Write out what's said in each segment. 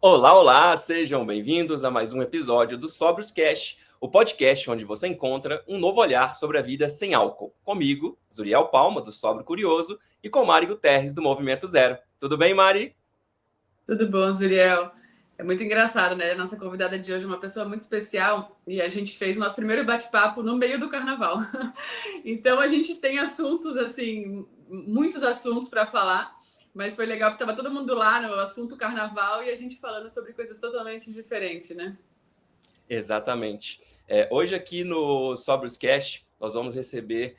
Olá, olá, sejam bem-vindos a mais um episódio do Sóbrios Cast, o podcast onde você encontra um novo olhar sobre a vida sem álcool. Comigo, Zuriel Palma, do Sóbrio Curioso, e com Mari Guterres, do Movimento Zero. Tudo bem, Mari? Tudo bom, Zuriel? É muito engraçado, né? A nossa convidada de hoje é uma pessoa muito especial e a gente fez o nosso primeiro bate-papo no meio do carnaval. Então a gente tem assuntos, assim, muitos assuntos para falar, mas foi legal porque estava todo mundo lá no assunto carnaval e a gente falando sobre coisas totalmente diferentes, né? Exatamente. Hoje aqui no Sóbrios Cast, nós vamos receber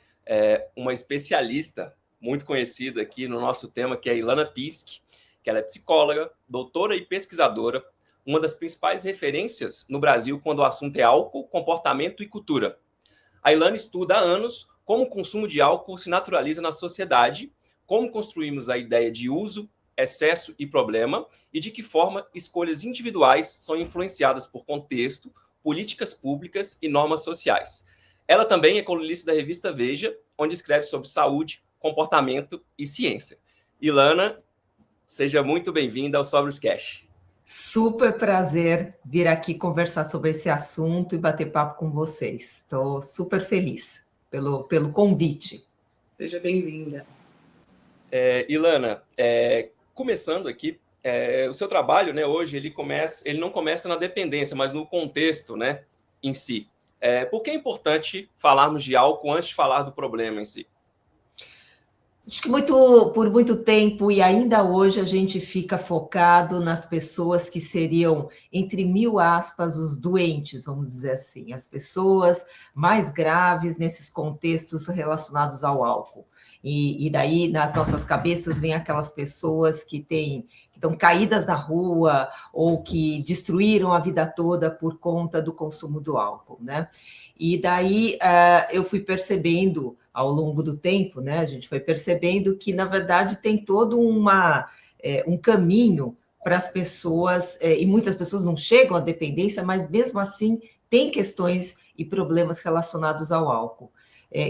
uma especialista muito conhecida aqui no nosso tema, que é a Ilana Pisk, que ela é psicóloga, doutora e pesquisadora, uma das principais referências no Brasil quando o assunto é álcool, comportamento e cultura. A Ilana estuda há anos como o consumo de álcool se naturaliza na sociedade, como construímos a ideia de uso, excesso e problema, e de que forma escolhas individuais são influenciadas por contexto, políticas públicas e normas sociais. Ela também é colunista da revista Veja, onde escreve sobre saúde, comportamento e ciência. Ilana, seja muito bem-vinda ao Sóbrios Cash. Super prazer vir aqui conversar sobre esse assunto e bater papo com vocês. Estou super feliz pelo convite. Seja bem-vinda. Ilana, começando aqui, o seu trabalho, né, hoje, ele não começa na dependência, mas no contexto, né, em si. Por que é importante falarmos de álcool antes de falar do problema em si? Acho que por muito tempo e ainda hoje a gente fica focado nas pessoas que seriam, entre mil aspas, os doentes, vamos dizer assim, as pessoas mais graves nesses contextos relacionados ao álcool. E daí, nas nossas cabeças, vem aquelas pessoas que estão caídas na rua ou que destruíram a vida toda por conta do consumo do álcool, né? E daí eu fui percebendo ao longo do tempo, né? A gente foi percebendo que, na verdade, tem todo um caminho para as pessoas, e muitas pessoas não chegam à dependência, mas mesmo assim tem questões e problemas relacionados ao álcool,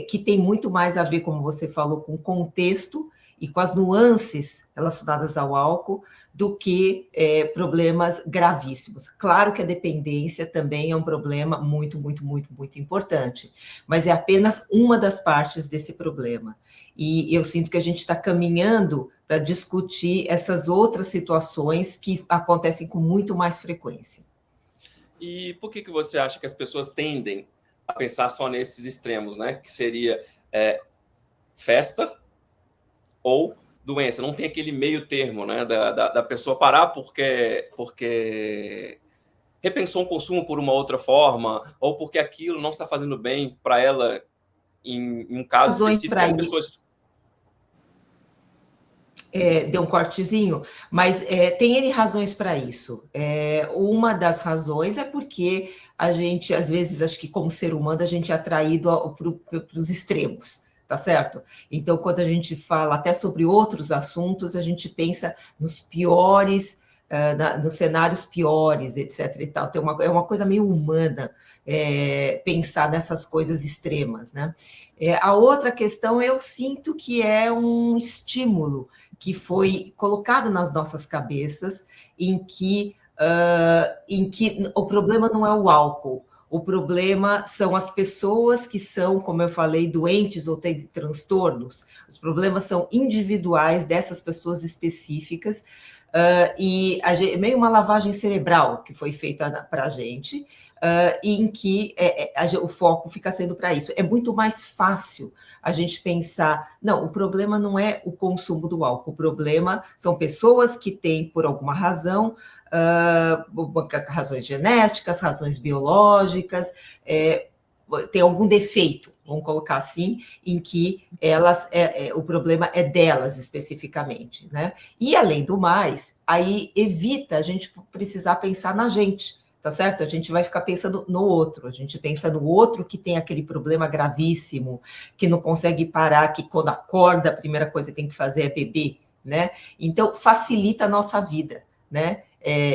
que tem muito mais a ver, como você falou, com o contexto e com as nuances relacionadas ao álcool do que problemas gravíssimos. Claro que a dependência também é um problema muito, muito, muito, muito importante, mas é apenas uma das partes desse problema. E eu sinto que a gente está caminhando para discutir essas outras situações que acontecem com muito mais frequência. E por que você acha que as pessoas tendem a pensar só nesses extremos, né? Que seria festa ou doença. Não tem aquele meio termo, né? Da pessoa parar porque repensou um consumo por uma outra forma, ou porque aquilo não está fazendo bem para ela em um caso específico. As pessoas... Deu um cortezinho, mas tem N razões para isso. Uma das razões é porque a gente, às vezes, acho que como ser humano, a gente é atraído para os extremos, tá certo? Então, quando a gente fala até sobre outros assuntos, a gente pensa nos piores, nos cenários piores, etc. e tal. Então, é uma coisa meio humana pensar nessas coisas extremas, né? A outra questão, eu sinto que é um estímulo que foi colocado nas nossas cabeças, em que o problema não é o álcool, o problema são as pessoas que são, como eu falei, doentes ou têm transtornos. Os problemas são individuais dessas pessoas específicas, e meio uma lavagem cerebral que foi feita para a gente, em que o foco fica sendo para isso. É muito mais fácil a gente pensar, não, o problema não é o consumo do álcool, o problema são pessoas que têm, por alguma razão, razões genéticas, razões biológicas, tem algum defeito, vamos colocar assim, em que o problema é delas especificamente, né? E, além do mais, aí evita a gente precisar pensar na gente, tá certo? A gente vai ficar pensando no outro, a gente pensa no outro que tem aquele problema gravíssimo, que não consegue parar, que quando acorda, a primeira coisa que tem que fazer é beber, né? Então, facilita a nossa vida, né?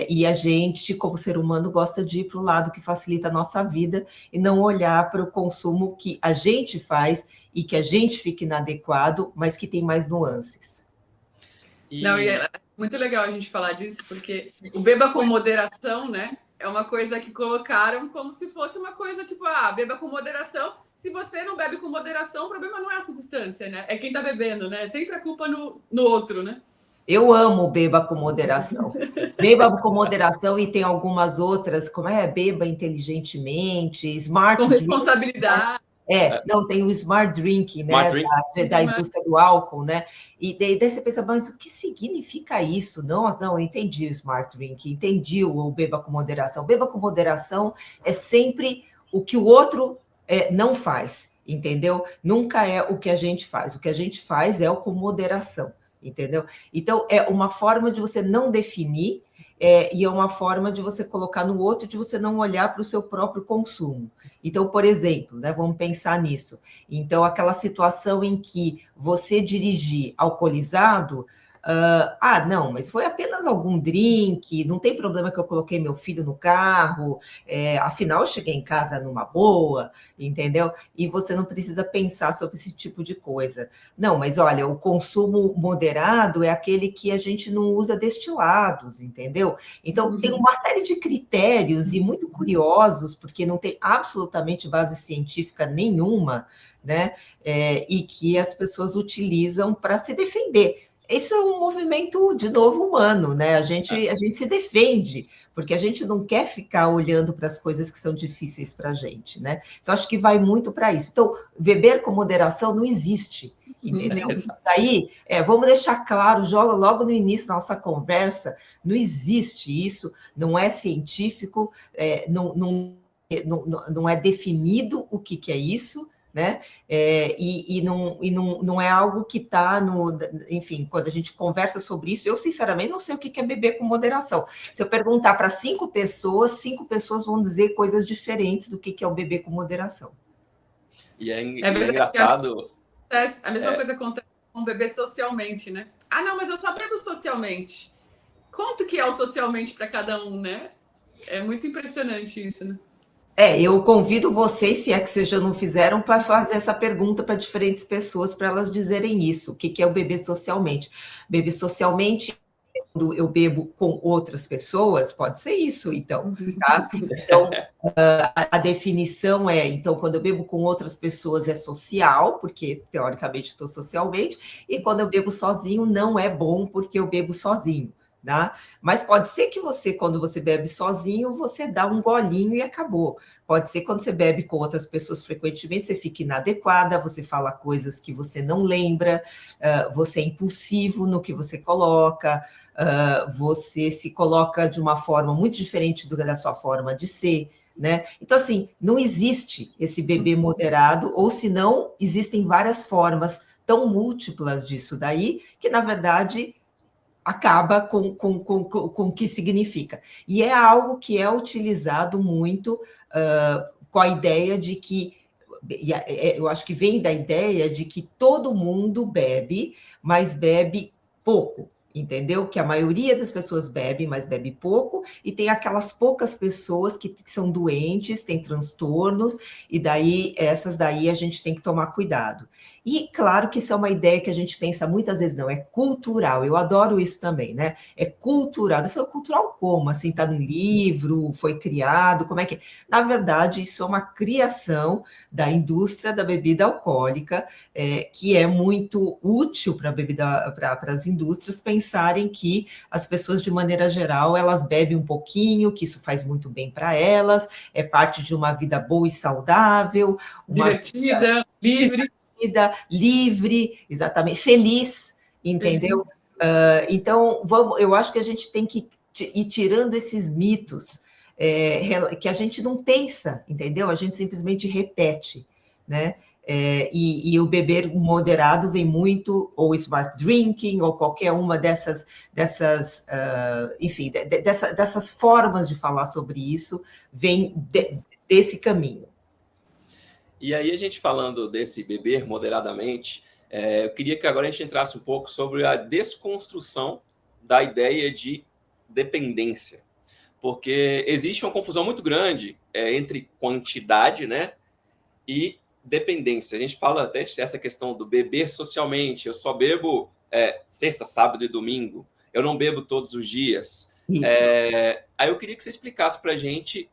E a gente, como ser humano, gosta de ir para o lado que facilita a nossa vida e não olhar para o consumo que a gente faz e que a gente fica inadequado, mas que tem mais nuances. Não, e é muito legal a gente falar disso, porque o beba com moderação, né? É uma coisa que colocaram como se fosse uma coisa tipo, beba com moderação. Se você não bebe com moderação, o problema não é a substância, né? É quem tá bebendo, né? Sempre a culpa no outro, né? Eu amo beba com moderação. Beba com moderação e tem algumas outras, como beba inteligentemente, smart Com drink. responsabilidade. Não, tem o smart drink, Smart né, drink. da indústria do álcool, né? E daí você pensa, mas o que significa isso? Não, eu entendi o smart drink, entendi o beba com moderação. Beba com moderação é sempre o que o outro não faz, entendeu? Nunca é o que a gente faz. O que a gente faz é o com moderação, entendeu? Então, é uma forma de você não definir e é uma forma de você colocar no outro, de você não olhar para o seu próprio consumo. Então, por exemplo, né, vamos pensar nisso. Então, aquela situação em que você dirigir alcoolizado, não, mas foi apenas algum drink, não tem problema que eu coloquei meu filho no carro, afinal eu cheguei em casa numa boa, entendeu? E você não precisa pensar sobre esse tipo de coisa. Não, mas olha, o consumo moderado é aquele que a gente não usa destilados, entendeu? Então, tem uma série de critérios e muito curiosos, porque não tem absolutamente base científica nenhuma, né? E que as pessoas utilizam para se defender. Isso é um movimento, de novo, humano, né? A gente se defende, porque a gente não quer ficar olhando para as coisas que são difíceis para a gente, né? Então, acho que vai muito para isso. Então, beber com moderação não existe, entendeu? Isso daí, vamos deixar claro, logo no início da nossa conversa, não existe isso, não é científico, não é definido o que é isso, né? E não é algo que está no... Enfim, quando a gente conversa sobre isso, eu, sinceramente, não sei o que é beber com moderação. Se eu perguntar para 5 pessoas vão dizer coisas diferentes do que é o beber com moderação. E é engraçado... A mesma coisa acontece com beber socialmente, né? Não, mas eu só bebo socialmente. Quanto que é o socialmente para cada um, né? É muito impressionante isso, né? Eu convido vocês, se é que vocês já não fizeram, para fazer essa pergunta para diferentes pessoas, para elas dizerem isso. O que é o beber socialmente? Beber socialmente, quando eu bebo com outras pessoas, pode ser isso, então, tá? Então, a definição então, quando eu bebo com outras pessoas é social, porque, teoricamente, estou socialmente, e quando eu bebo sozinho, não é bom, porque eu bebo sozinho. Tá? Mas pode ser que você, quando você bebe sozinho, você dá um golinho e acabou. Pode ser quando você bebe com outras pessoas frequentemente, você fica inadequada, você fala coisas que você não lembra, você é impulsivo no que você coloca, você se coloca de uma forma muito diferente da sua forma de ser, né? Então, assim, não existe esse beber moderado, ou se não, existem várias formas tão múltiplas disso daí, que, na verdade, acaba com o que significa. E é algo que é utilizado muito com a ideia de que, eu acho que vem da ideia de que todo mundo bebe, mas bebe pouco, entendeu? Que a maioria das pessoas bebe, mas bebe pouco, e tem aquelas poucas pessoas que são doentes, têm transtornos, e daí, essas daí a gente tem que tomar cuidado. E claro que isso é uma ideia que a gente pensa muitas vezes, não, é cultural, eu adoro isso também, né? É cultural. Eu falo, cultural como? Assim, tá no livro, foi criado, como é que é? Na verdade, isso é uma criação da indústria da bebida alcoólica, que é muito útil para as indústrias pensarem que as pessoas, de maneira geral, elas bebem um pouquinho, que isso faz muito bem para elas, é parte de uma vida boa e saudável, divertida, livre. Livre, exatamente, feliz, entendeu? Então, eu acho que a gente tem que ir tirando esses mitos que a gente não pensa, entendeu? A gente simplesmente repete, né? E o beber moderado vem muito, ou smart drinking, ou qualquer uma dessas enfim, dessas formas de falar sobre isso, vem desse caminho. E aí, a gente falando desse beber moderadamente, eu queria que agora a gente entrasse um pouco sobre a desconstrução da ideia de dependência. Porque existe uma confusão muito grande entre quantidade, né, e dependência. A gente fala até essa questão do beber socialmente. Eu só bebo sexta, sábado e domingo, eu não bebo todos os dias. Aí eu queria que você explicasse para a gente,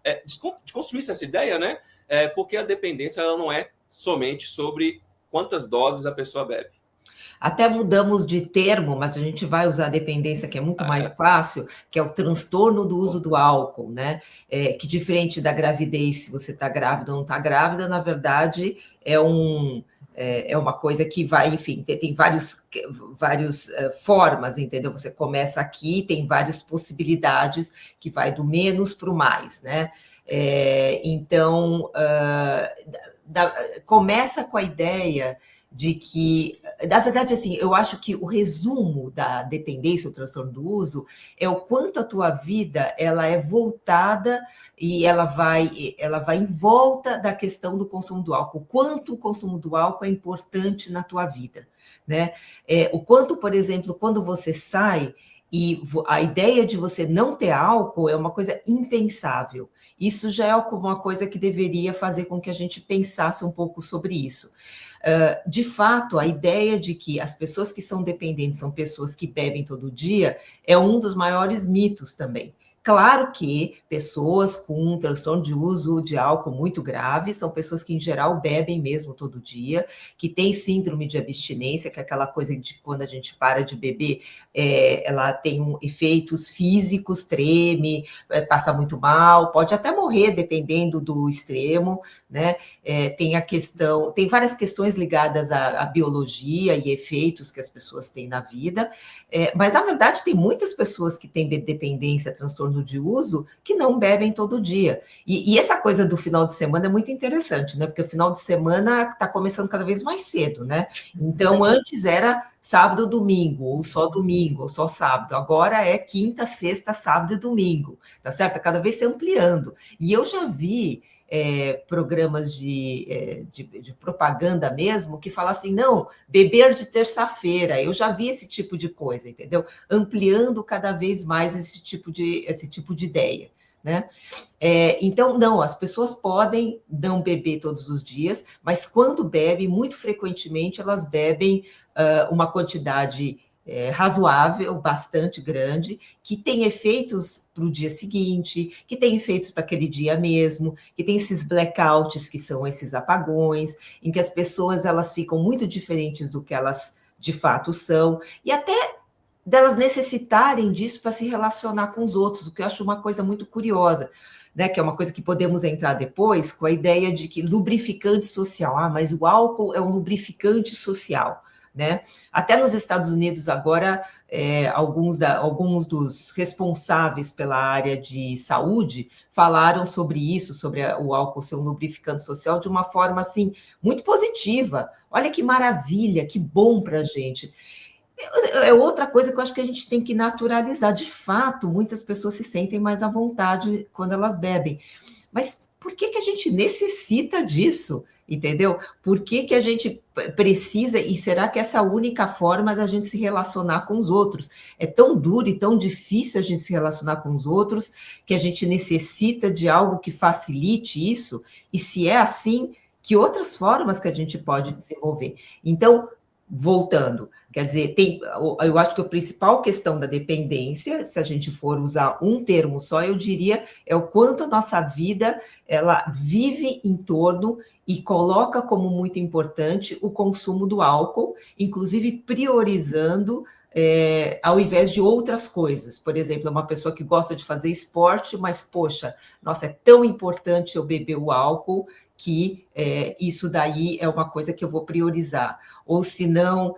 desconstruísse essa ideia, né? Porque a dependência ela não é somente sobre quantas doses a pessoa bebe. Até mudamos de termo, mas a gente vai usar a dependência, que é muito mais fácil, que é o transtorno do uso do álcool, né? Que diferente da gravidez, se você está grávida ou não está grávida, na verdade, é uma coisa que vai, enfim, tem várias formas, entendeu? Você começa aqui, tem várias possibilidades, que vai do menos para o mais, né? Então, começa com a ideia de que, na verdade, assim, eu acho que o resumo da dependência, o transtorno do uso, é o quanto a tua vida ela é voltada e ela vai em volta da questão do consumo do álcool. O quanto o consumo do álcool é importante na tua vida, né? O quanto, por exemplo, quando você sai e a ideia de você não ter álcool é uma coisa impensável. Isso já é uma coisa que deveria fazer com que a gente pensasse um pouco sobre isso. De fato, a ideia de que as pessoas que são dependentes são pessoas que bebem todo dia é um dos maiores mitos também. Claro que pessoas com um transtorno de uso de álcool muito grave são pessoas que, em geral, bebem mesmo todo dia, que têm síndrome de abstinência, que é aquela coisa de quando a gente para de beber, ela tem efeitos físicos, treme, passa muito mal, pode até morrer, dependendo do extremo, né? Tem várias questões ligadas à biologia e efeitos que as pessoas têm na vida, mas, na verdade, tem muitas pessoas que têm dependência, transtorno de uso, que não bebem todo dia. E essa coisa do final de semana é muito interessante, né? Porque o final de semana está começando cada vez mais cedo, né? Então, antes era sábado, domingo, ou só sábado. Agora é quinta, sexta, sábado e domingo, tá certo? Cada vez se ampliando. E eu já vi programas de propaganda mesmo, que falam assim, não, beber de terça-feira, eu já vi esse tipo de coisa, entendeu? Ampliando cada vez mais esse tipo de ideia, né? Então, não, as pessoas podem não beber todos os dias, mas quando bebem, muito frequentemente, elas bebem uma quantidade razoável, bastante grande, que tem efeitos para o dia seguinte, que tem efeitos para aquele dia mesmo, que tem esses blackouts, que são esses apagões, em que as pessoas elas ficam muito diferentes do que elas de fato são, e até delas necessitarem disso para se relacionar com os outros, o que eu acho uma coisa muito curiosa, né, que é uma coisa que podemos entrar depois, com a ideia de que lubrificante social, mas o álcool é um lubrificante social, né? Até nos Estados Unidos agora, alguns dos responsáveis pela área de saúde falaram sobre isso, sobre o álcool ser um lubrificante social de uma forma assim muito positiva. Olha que maravilha, que bom para a gente. É outra coisa que eu acho que a gente tem que naturalizar. De fato, muitas pessoas se sentem mais à vontade quando elas bebem. Mas por que a gente necessita disso? Entendeu? Por que a gente precisa, e será que essa é a única forma da gente se relacionar com os outros? É tão duro e tão difícil a gente se relacionar com os outros, que a gente necessita de algo que facilite isso, e se é assim, que outras formas que a gente pode desenvolver? Então, voltando, quer dizer, eu acho que a principal questão da dependência, se a gente for usar um termo só, eu diria, é o quanto a nossa vida, ela vive em torno e coloca como muito importante o consumo do álcool, inclusive priorizando ao invés de outras coisas. Por exemplo, uma pessoa que gosta de fazer esporte, mas, poxa, nossa, é tão importante eu beber o álcool que isso daí é uma coisa que eu vou priorizar. Ou se não,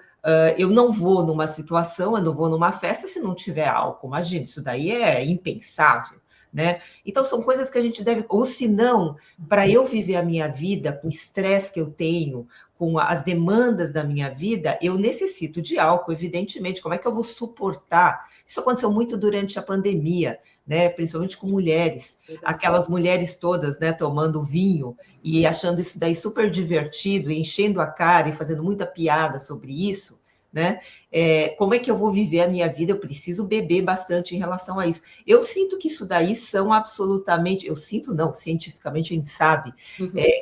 eu não vou numa situação, eu não vou numa festa se não tiver álcool. Imagina, isso daí é impensável, né? Então, são coisas que a gente deve... Ou se não, para eu viver a minha vida com o estresse que eu tenho, com as demandas da minha vida, eu necessito de álcool, evidentemente. Como é que eu vou suportar? Isso aconteceu muito durante a pandemia, né? Principalmente com mulheres. Aquelas mulheres todas, né, tomando vinho e achando isso daí super divertido, enchendo a cara e fazendo muita piada sobre isso, né? Como é que eu vou viver a minha vida? Eu preciso beber bastante em relação a isso. Eu sinto que isso daí são absolutamente... Eu sinto, não, cientificamente a gente sabe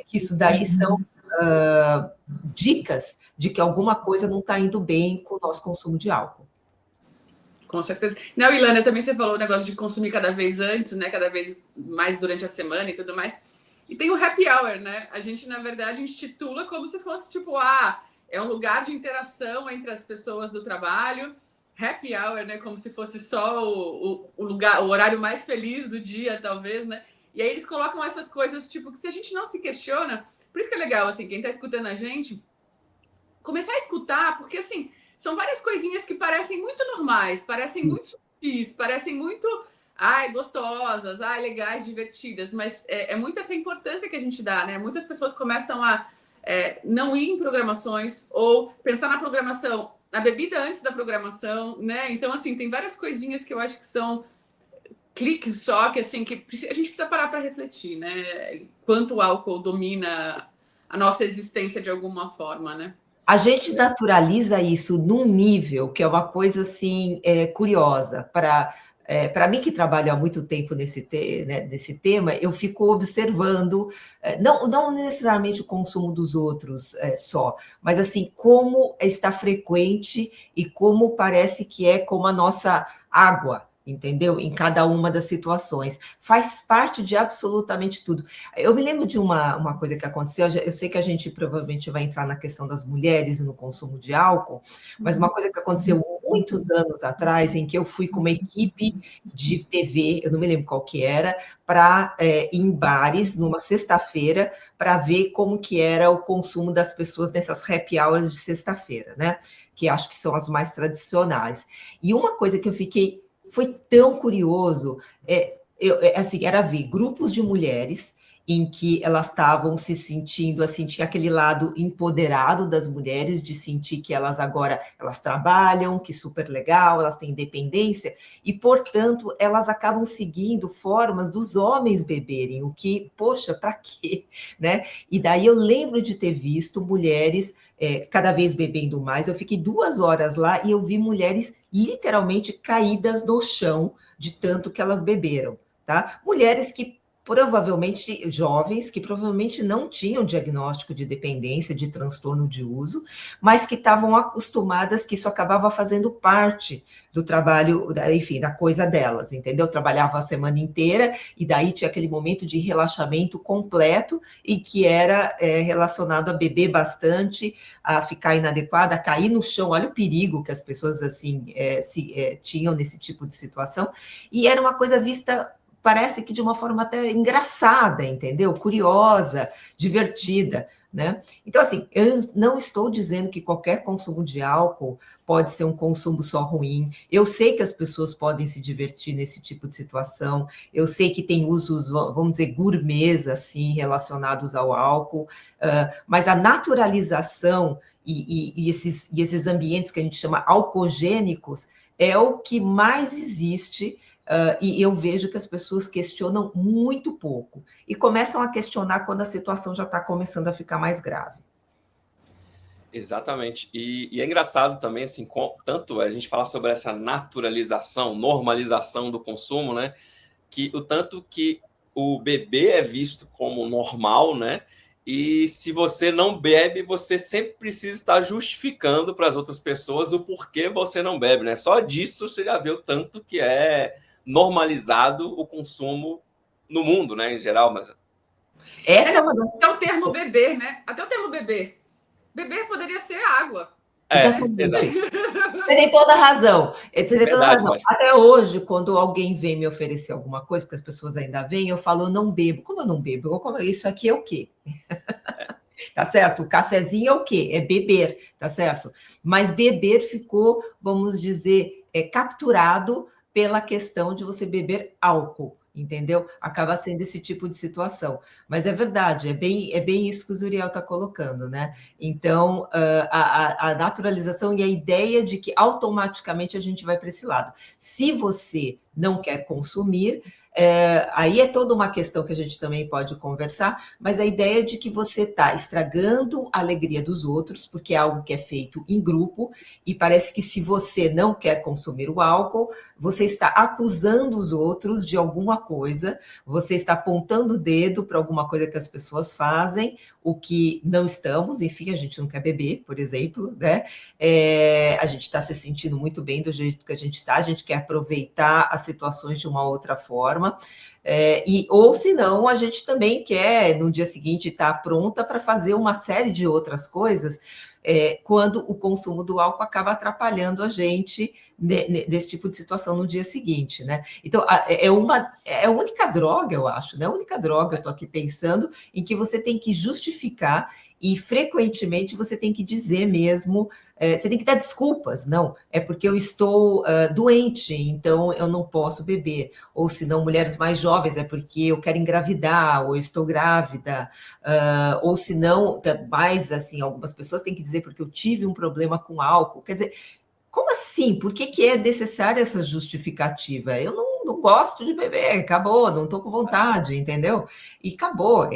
que isso daí são dicas de que alguma coisa não está indo bem com o nosso consumo de álcool. Com certeza. Não, Ilana, também você falou o negócio de consumir cada vez antes, né? Cada vez mais durante a semana e tudo mais. E tem o happy hour, né? A gente, na verdade, intitula como se fosse tipo, é um lugar de interação entre as pessoas do trabalho. Happy hour, né? Como se fosse só o lugar, o horário mais feliz do dia, talvez, né? E aí eles colocam essas coisas, tipo, que se a gente não se questiona, por isso que é legal, assim, quem tá escutando a gente, começar a escutar, porque, assim, são várias coisinhas que parecem muito normais, parecem muito sutis, parecem muito, gostosas, legais, divertidas, mas é muito essa importância que a gente dá, né? Muitas pessoas começam a não ir em programações ou pensar na programação, na bebida antes da programação, né? Então, assim, tem várias coisinhas que eu acho que são cliques só, que assim, que a gente precisa parar para refletir, né? Quanto o álcool domina a nossa existência de alguma forma, né? A gente naturaliza isso num nível que é uma coisa assim curiosa. Para mim, que trabalho há muito tempo nesse tema, eu fico observando, não necessariamente o consumo dos outros só, mas assim, como está frequente e como parece que é como a nossa água, entendeu? Em cada uma das situações. Faz parte de absolutamente tudo. Eu me lembro de uma coisa que aconteceu, eu sei que a gente provavelmente vai entrar na questão das mulheres e no consumo de álcool, mas uma coisa que aconteceu muitos anos atrás, em que eu fui com uma equipe de TV, eu não me lembro qual que era, para ir em bares, numa sexta-feira, para ver como que era o consumo das pessoas nessas happy hours de sexta-feira, né? Que acho que são as mais tradicionais. E uma coisa que eu fiquei foi tão curioso, assim, era ver grupos de mulheres em que elas estavam se sentindo, assim, tinha aquele lado empoderado das mulheres, de sentir que elas agora, elas trabalham, que super legal, elas têm independência, e, portanto, elas acabam seguindo formas dos homens beberem, o que, poxa, para quê, né? E daí eu lembro de ter visto mulheres cada vez bebendo mais. Eu fiquei 2 horas lá e eu vi mulheres literalmente caídas no chão de tanto que elas beberam, tá? Mulheres que provavelmente jovens, que provavelmente não tinham diagnóstico de dependência, de transtorno de uso, mas que estavam acostumadas que isso acabava fazendo parte do trabalho, enfim, da coisa delas, entendeu? Trabalhava a semana inteira e daí tinha aquele momento de relaxamento completo e que era relacionado a beber bastante, a ficar inadequada, a cair no chão. Olha o perigo que as pessoas assim tinham nesse tipo de situação, e era uma coisa vista, parece que de uma forma até engraçada, entendeu? Curiosa, divertida, né? Então, assim, eu não estou dizendo que qualquer consumo de álcool pode ser um consumo só ruim. Eu sei que as pessoas podem se divertir nesse tipo de situação. Eu sei que tem usos, vamos dizer, gourmets, assim, relacionados ao álcool, mas a naturalização e esses ambientes que a gente chama alcoogênicos é o que mais existe. E eu vejo que as pessoas questionam muito pouco e começam a questionar quando a situação já está começando a ficar mais grave. Exatamente. E é engraçado também, assim, tanto a gente falar sobre essa naturalização, normalização do consumo, né? Que o tanto que o beber é visto como normal, né? E se você não bebe, você sempre precisa estar justificando para as outras pessoas o porquê você não bebe, né? Só disso você já vê o tanto que é normalizado o consumo no mundo, né, em geral. Mas essa é uma das... Até o termo beber, né? Até o termo beber. Beber poderia ser água. Exatamente. Você tem toda a razão. Até hoje, quando alguém vem me oferecer alguma coisa, porque as pessoas ainda vêm, eu falo, eu não bebo. Como eu não bebo? Isso aqui é o quê? Tá certo? O cafezinho é o quê? É beber, tá certo? Mas beber ficou, vamos dizer, capturado pela questão de você beber álcool, entendeu? Acaba sendo esse tipo de situação. Mas é verdade, é bem isso que o Zuriel está colocando, né? Então, a naturalização e a ideia de que automaticamente a gente vai para esse lado. Se você não quer consumir. Aí é toda uma questão que a gente também pode conversar, mas a ideia de que você está estragando a alegria dos outros, porque é algo que é feito em grupo, e parece que se você não quer consumir o álcool, você está acusando os outros de alguma coisa, você está apontando o dedo para alguma coisa que as pessoas fazem, o que não estamos, enfim, a gente não quer beber, por exemplo, né? A gente está se sentindo muito bem do jeito que a gente está, a gente quer aproveitar as situações de uma outra forma, ou se não, a gente também quer, no dia seguinte, estar pronta para fazer uma série de outras coisas, quando o consumo do álcool acaba atrapalhando a gente desse tipo de situação no dia seguinte, né? Então, é a única droga, eu acho, né? A única droga, eu estou aqui pensando, em que você tem que justificar e, frequentemente, você tem que dizer mesmo, você tem que dar desculpas, não, é porque eu estou doente, então eu não posso beber, ou se não, mulheres mais jovens, é porque eu quero engravidar, ou eu estou grávida, ou se não, mais assim, algumas pessoas têm que dizer porque eu tive um problema com álcool, quer dizer, como assim? Por que é necessária essa justificativa? Eu não gosto de beber, acabou, não estou com vontade, entendeu? E acabou.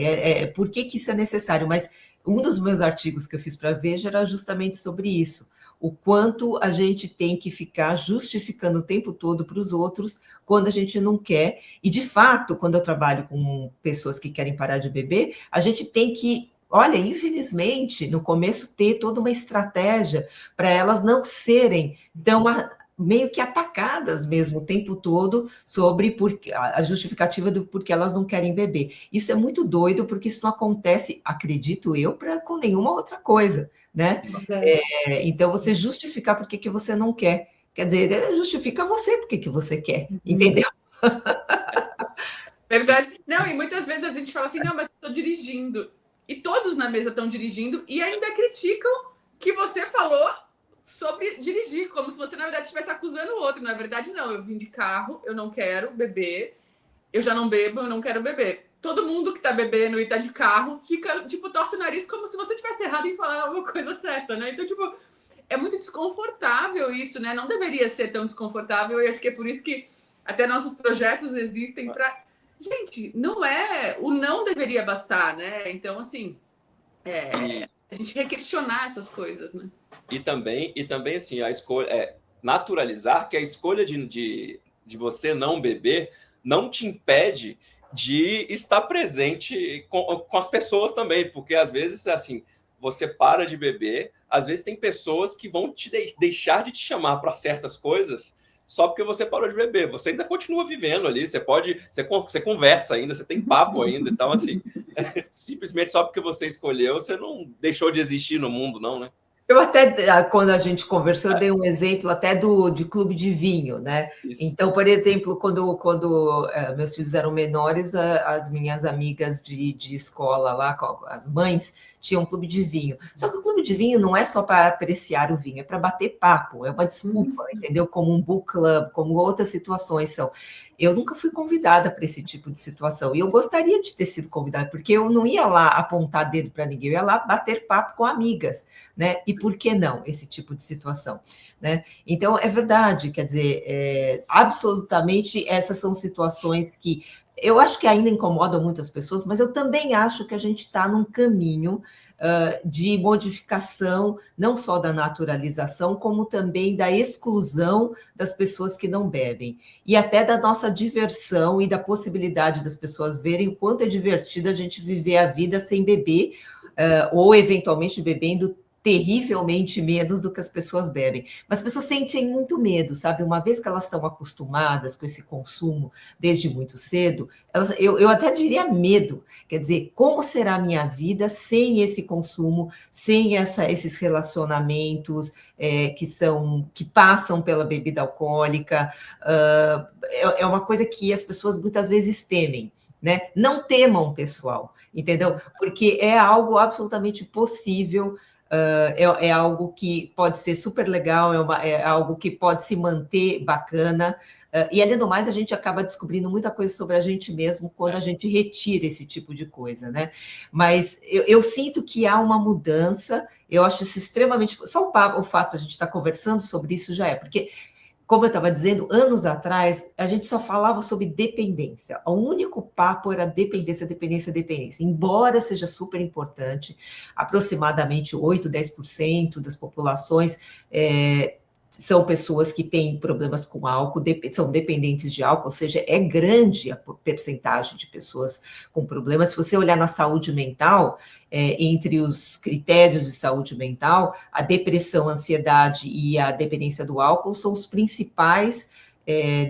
Por que isso é necessário? Mas um dos meus artigos que eu fiz para a Veja era justamente sobre isso. O quanto a gente tem que ficar justificando o tempo todo para os outros quando a gente não quer. E, de fato, quando eu trabalho com pessoas que querem parar de beber, a gente tem que... Olha, infelizmente, no começo ter toda uma estratégia para elas não serem tão meio que atacadas mesmo o tempo todo sobre a justificativa do porquê elas não querem beber. Isso é muito doido, porque isso não acontece, acredito eu, com nenhuma outra coisa, né? Então, você justificar por que você não quer. Quer dizer, justifica você por que você quer, entendeu? Verdade. Não, e muitas vezes a gente fala assim, não, mas eu estou dirigindo. E todos na mesa estão dirigindo e ainda criticam que você falou sobre dirigir, como se você, na verdade, estivesse acusando o outro. Na verdade, não. Eu vim de carro, eu não quero beber, eu já não bebo, eu não quero beber. Todo mundo que tá bebendo e tá de carro fica, tipo, torce o nariz como se você tivesse errado em falar alguma coisa certa, né? Então, tipo, é muito desconfortável isso, né? Não deveria ser tão desconfortável e acho que é por isso que até nossos projetos existem para... Gente, não é... O não deveria bastar, né? Então, assim, a gente requestionar essas coisas, né? E também assim, a escolha naturalizar que a escolha de você não beber não te impede de estar presente com as pessoas também, porque às vezes, assim, você para de beber, às vezes tem pessoas que vão te deixar de te chamar para certas coisas só porque você parou de beber. Você ainda continua vivendo ali, você conversa ainda, você tem papo ainda. Então, assim, simplesmente só porque você escolheu, você não deixou de existir no mundo, não, né? Eu até, quando a gente conversou, eu dei um exemplo até de clube de vinho, né? Isso. Então, por exemplo, quando meus filhos eram menores, as minhas amigas de escola lá, as mães, tinham um clube de vinho. Só que o clube de vinho não é só para apreciar o vinho, é para bater papo, é uma desculpa, entendeu? Como um book club, como outras situações são. Eu nunca fui convidada para esse tipo de situação, e eu gostaria de ter sido convidada, porque eu não ia lá apontar dedo para ninguém, eu ia lá bater papo com amigas, né? E por que não esse tipo de situação, né? Então, é verdade, quer dizer, absolutamente essas são situações que eu acho que ainda incomodam muitas pessoas, mas eu também acho que a gente está num caminho de modificação, não só da naturalização, como também da exclusão das pessoas que não bebem, e até da nossa diversão e da possibilidade das pessoas verem o quanto é divertido a gente viver a vida sem beber, ou eventualmente bebendo terrivelmente menos do que as pessoas bebem. Mas as pessoas sentem muito medo, sabe? Uma vez que elas estão acostumadas com esse consumo desde muito cedo, eu até diria medo. Quer dizer, como será a minha vida sem esse consumo, sem esses relacionamentos que passam pela bebida alcoólica? É uma coisa que as pessoas muitas vezes temem, né? Não temam, pessoal, entendeu? Porque é algo absolutamente possível. É algo que pode ser super legal, é algo que pode se manter bacana, e além do mais, a gente acaba descobrindo muita coisa sobre a gente mesmo quando a gente retira esse tipo de coisa, né? Mas eu sinto que há uma mudança, eu acho isso extremamente... Só o fato de a gente estar conversando sobre isso já porque como eu estava dizendo, anos atrás, a gente só falava sobre dependência. O único papo era dependência, dependência, dependência. Embora seja super importante, aproximadamente 8, 10% das populações são pessoas que têm problemas com álcool, são dependentes de álcool, ou seja, é grande a percentagem de pessoas com problemas. Se você olhar na saúde mental, entre os critérios de saúde mental, a depressão, a ansiedade e a dependência do álcool são os principais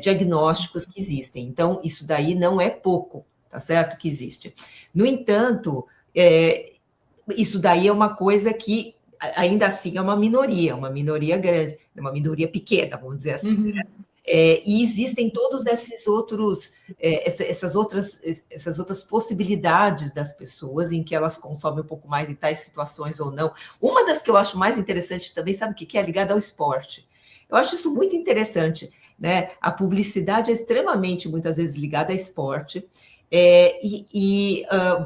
diagnósticos que existem. Então, isso daí não é pouco, tá certo? Que existe. No entanto, isso daí é uma coisa que ainda assim é uma minoria grande, uma minoria pequena, vamos dizer assim. Uhum. E existem todos esses outros, essas outras possibilidades das pessoas em que elas consomem um pouco mais em tais situações ou não. Uma das que eu acho mais interessante também, sabe o que é? Ligada ao esporte. Eu acho isso muito interessante, né? A publicidade é extremamente, muitas vezes, ligada a esporte.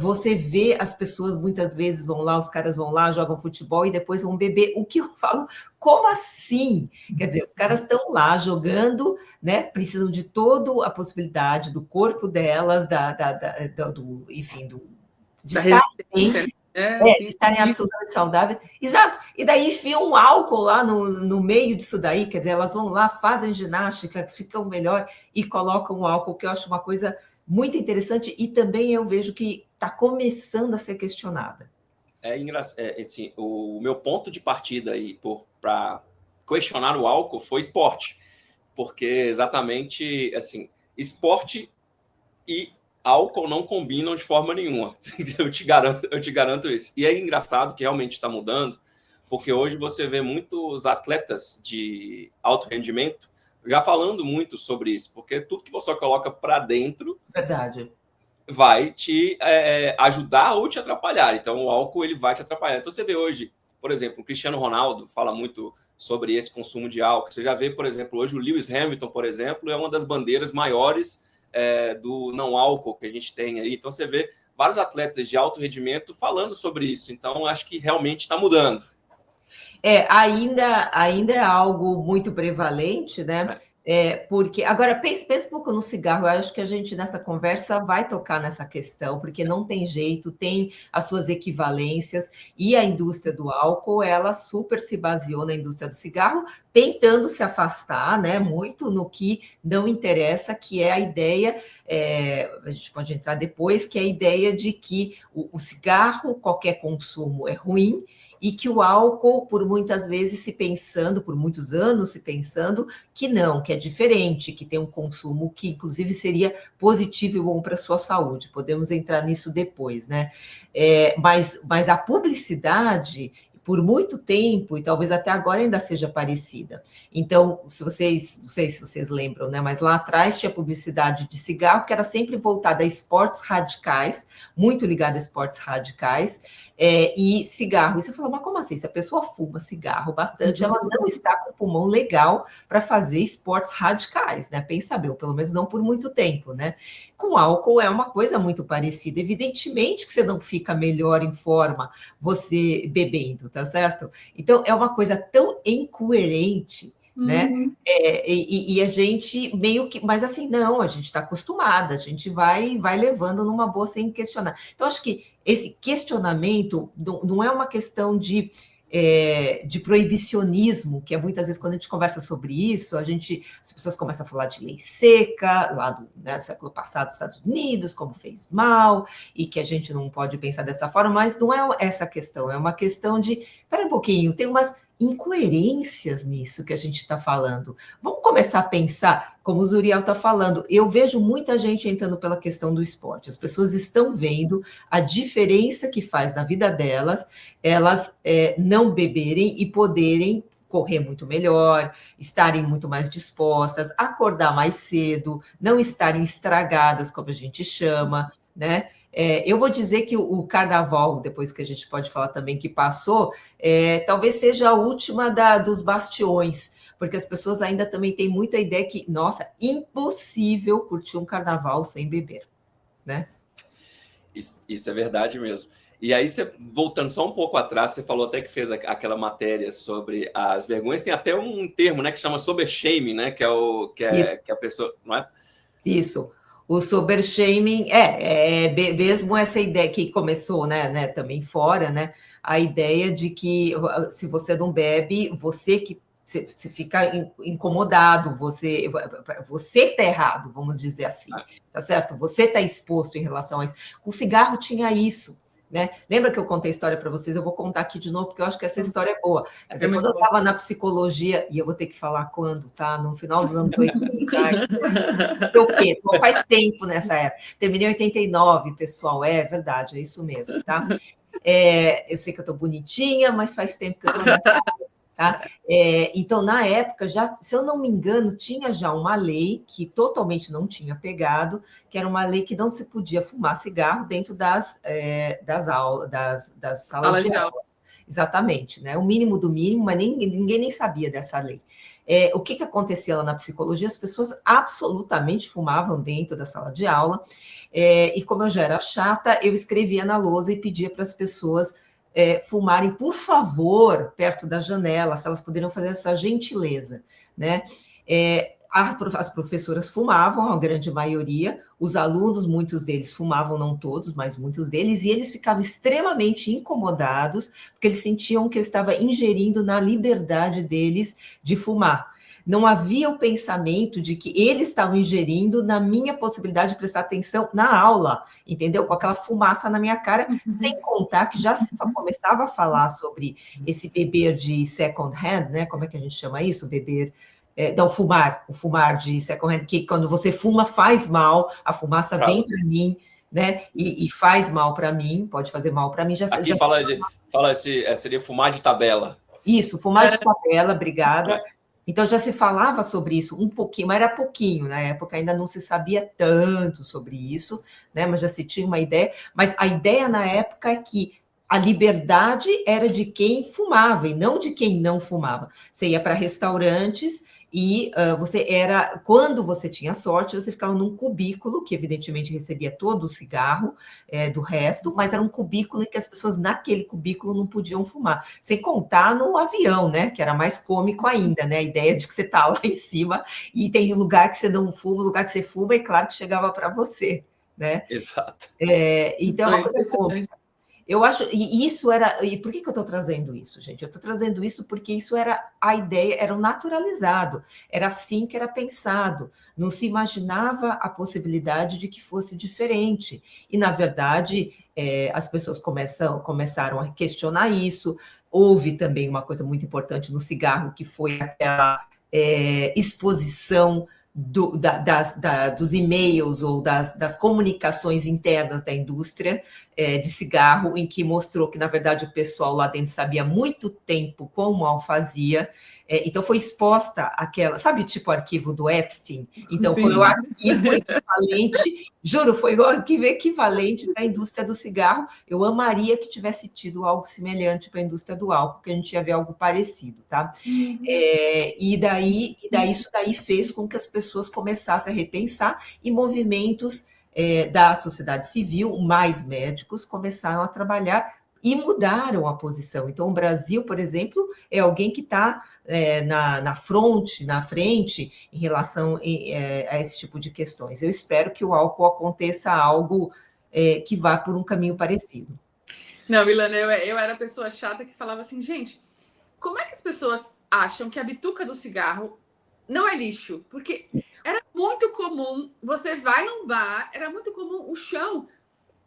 Você vê as pessoas muitas vezes vão lá, os caras vão lá, jogam futebol e depois vão beber. O que eu falo, como assim? Quer dizer, os caras estão lá jogando, né? Precisam de toda a possibilidade do corpo delas, de estarem absolutamente saudáveis. Exato. E daí enfiam um álcool lá no meio disso daí, quer dizer, elas vão lá, fazem ginástica, ficam melhor e colocam o álcool, que eu acho uma coisa muito interessante, e também eu vejo que está começando a ser questionada. É engraçado. Assim, o meu ponto de partida aí para questionar o álcool foi esporte, porque exatamente assim, esporte e álcool não combinam de forma nenhuma. Eu te garanto isso. E é engraçado que realmente está mudando, porque hoje você vê muitos atletas de alto rendimento já falando muito sobre isso, porque tudo que você coloca para dentro Verdade. vai te ajudar ou te atrapalhar. Então, o álcool ele vai te atrapalhar. Então, você vê hoje, por exemplo, o Cristiano Ronaldo fala muito sobre esse consumo de álcool. Você já vê, por exemplo, hoje o Lewis Hamilton, por exemplo, é uma das bandeiras maiores do não álcool que a gente tem aí. Então, você vê vários atletas de alto rendimento falando sobre isso. Então, acho que realmente está mudando. Ainda é algo muito prevalente, né? Porque agora pense um pouco no cigarro. Eu acho que a gente nessa conversa vai tocar nessa questão, porque não tem jeito, tem as suas equivalências, e a indústria do álcool, ela super se baseou na indústria do cigarro, tentando se afastar, né, muito no que não interessa, que é a ideia, a gente pode entrar depois, que é a ideia de que o cigarro, qualquer consumo é ruim, e que o álcool, por muitas vezes por muitos anos se pensando que não, que é diferente, que tem um consumo que inclusive seria positivo e bom para a sua saúde. Podemos entrar nisso depois, né? Mas a publicidade, por muito tempo, e talvez até agora ainda seja parecida. Então, não sei se vocês lembram, né? Mas lá atrás tinha publicidade de cigarro que era sempre voltada a esportes radicais, muito ligada a esportes radicais, e cigarro. E você fala, mas como assim? Se a pessoa fuma cigarro bastante, ela não está com o pulmão legal para fazer esportes radicais, né? Pensa bem, ou pelo menos não por muito tempo, né? Com álcool é uma coisa muito parecida. Evidentemente que você não fica melhor em forma você bebendo, tá certo? Então, é uma coisa tão incoerente, né? E a gente meio que... Mas assim, não, a gente está acostumada, a gente vai levando numa boa sem questionar. Então, acho que esse questionamento não é uma questão de proibicionismo, que é muitas vezes quando a gente conversa sobre isso, as pessoas começam a falar de lei seca, lá do século passado, dos Estados Unidos, como fez mal, e que a gente não pode pensar dessa forma, mas não é essa a questão, é uma questão de, espera um pouquinho, tem umas incoerências nisso que a gente está falando. Vamos começar a pensar, como o Zuriel está falando, eu vejo muita gente entrando pela questão do esporte, as pessoas estão vendo a diferença que faz na vida delas, elas não beberem e poderem correr muito melhor, estarem muito mais dispostas, acordar mais cedo, não estarem estragadas, como a gente chama, né? Eu vou dizer que o carnaval, depois que a gente pode falar também que passou, talvez seja a última dos bastiões, porque as pessoas ainda também têm muita ideia que, nossa, impossível curtir um carnaval sem beber, né? Isso é verdade mesmo. E aí, você, voltando só um pouco atrás, você falou até que fez aquela matéria sobre as vergonhas. Tem até um termo, né, que chama sobershaming, né, que é a pessoa, não é? Isso. O sobershaming mesmo essa ideia que começou, né, também fora, né, a ideia de que se você não bebe, você fica incomodado, você está errado, vamos dizer assim, tá certo? Você está exposto em relação a isso. Com o cigarro tinha isso, né? Lembra que eu contei a história para vocês? Eu vou contar aqui de novo, porque eu acho que essa história é boa. Quer dizer, quando eu estava na psicologia, e eu vou ter que falar quando, tá? No final dos anos 80, o quê? Então, faz tempo nessa época. Terminei em 89, pessoal, é verdade, é isso mesmo, tá? Eu sei que eu estou bonitinha, mas faz tempo que eu estou nessa área. Tá? Então, na época, já, se eu não me engano, tinha já uma lei que totalmente não tinha pegado, que era uma lei que não se podia fumar cigarro dentro das aulas, das salas de aula. Exatamente, né? O mínimo do mínimo, mas ninguém nem sabia dessa lei. O que acontecia lá na psicologia? As pessoas absolutamente fumavam dentro da sala de aula, e como eu já era chata, eu escrevia na lousa e pedia para as pessoas fumarem, por favor, perto da janela, se elas poderiam fazer essa gentileza, né? As professoras fumavam, a grande maioria, os alunos, muitos deles fumavam, não todos, mas muitos deles, e eles ficavam extremamente incomodados, porque eles sentiam que eu estava ingerindo na liberdade deles de fumar. Não havia o pensamento de que eles estavam ingerindo na minha possibilidade de prestar atenção na aula, entendeu? Com aquela fumaça na minha cara, sem contar que já se começava a falar sobre esse beber de second hand, né? Como é que a gente chama isso? Beber... o fumar de second hand, que quando você fuma faz mal, a fumaça vem para mim, né? E faz mal para mim, pode fazer mal para mim. Aqui seria fumar de tabela. Isso, fumar de tabela, obrigada. Então, já se falava sobre isso um pouquinho, mas era pouquinho, na época ainda não se sabia tanto sobre isso, né? Mas já se tinha uma ideia. Mas a ideia na época é que a liberdade era de quem fumava e não de quem não fumava. Você ia para restaurantes e quando você tinha sorte, você ficava num cubículo, que evidentemente recebia todo o cigarro do resto, mas era um cubículo em que as pessoas naquele cubículo não podiam fumar. Sem contar no avião, né? Que era mais cômico ainda, né? A ideia de que você está lá em cima e tem lugar que você não fuma, lugar que você fuma, e claro que chegava para você, né? Exato. Então, é uma coisa cômica. Eu acho, e isso era, e por que eu estou trazendo isso, gente? Eu estou trazendo isso porque isso era a ideia, era o naturalizado, era assim que era pensado, não se imaginava a possibilidade de que fosse diferente, e na verdade as pessoas começaram a questionar isso. Houve também uma coisa muito importante no cigarro, que foi aquela exposição dos e-mails ou das comunicações internas da indústria de cigarro, em que mostrou que, na verdade, o pessoal lá dentro sabia há muito tempo como mal fazia. Então, foi exposta aquela, sabe, tipo o arquivo do Epstein? Então, Sim. Foi o arquivo equivalente, juro, foi o arquivo equivalente para a indústria do cigarro. Eu amaria que tivesse tido algo semelhante para a indústria do álcool, que a gente ia ver algo parecido, tá? E daí isso daí fez com que as pessoas começassem a repensar, e movimentos da sociedade civil, mais médicos, começaram a trabalhar e mudaram a posição. Então, o Brasil, por exemplo, é alguém que está na frente em relação a esse tipo de questões. Eu espero que o álcool aconteça algo que vá por um caminho parecido. Não, Ilana, eu era a pessoa chata que falava assim, gente, como é que as pessoas acham que a bituca do cigarro não é lixo? Porque era muito comum, você vai num bar, era muito comum o chão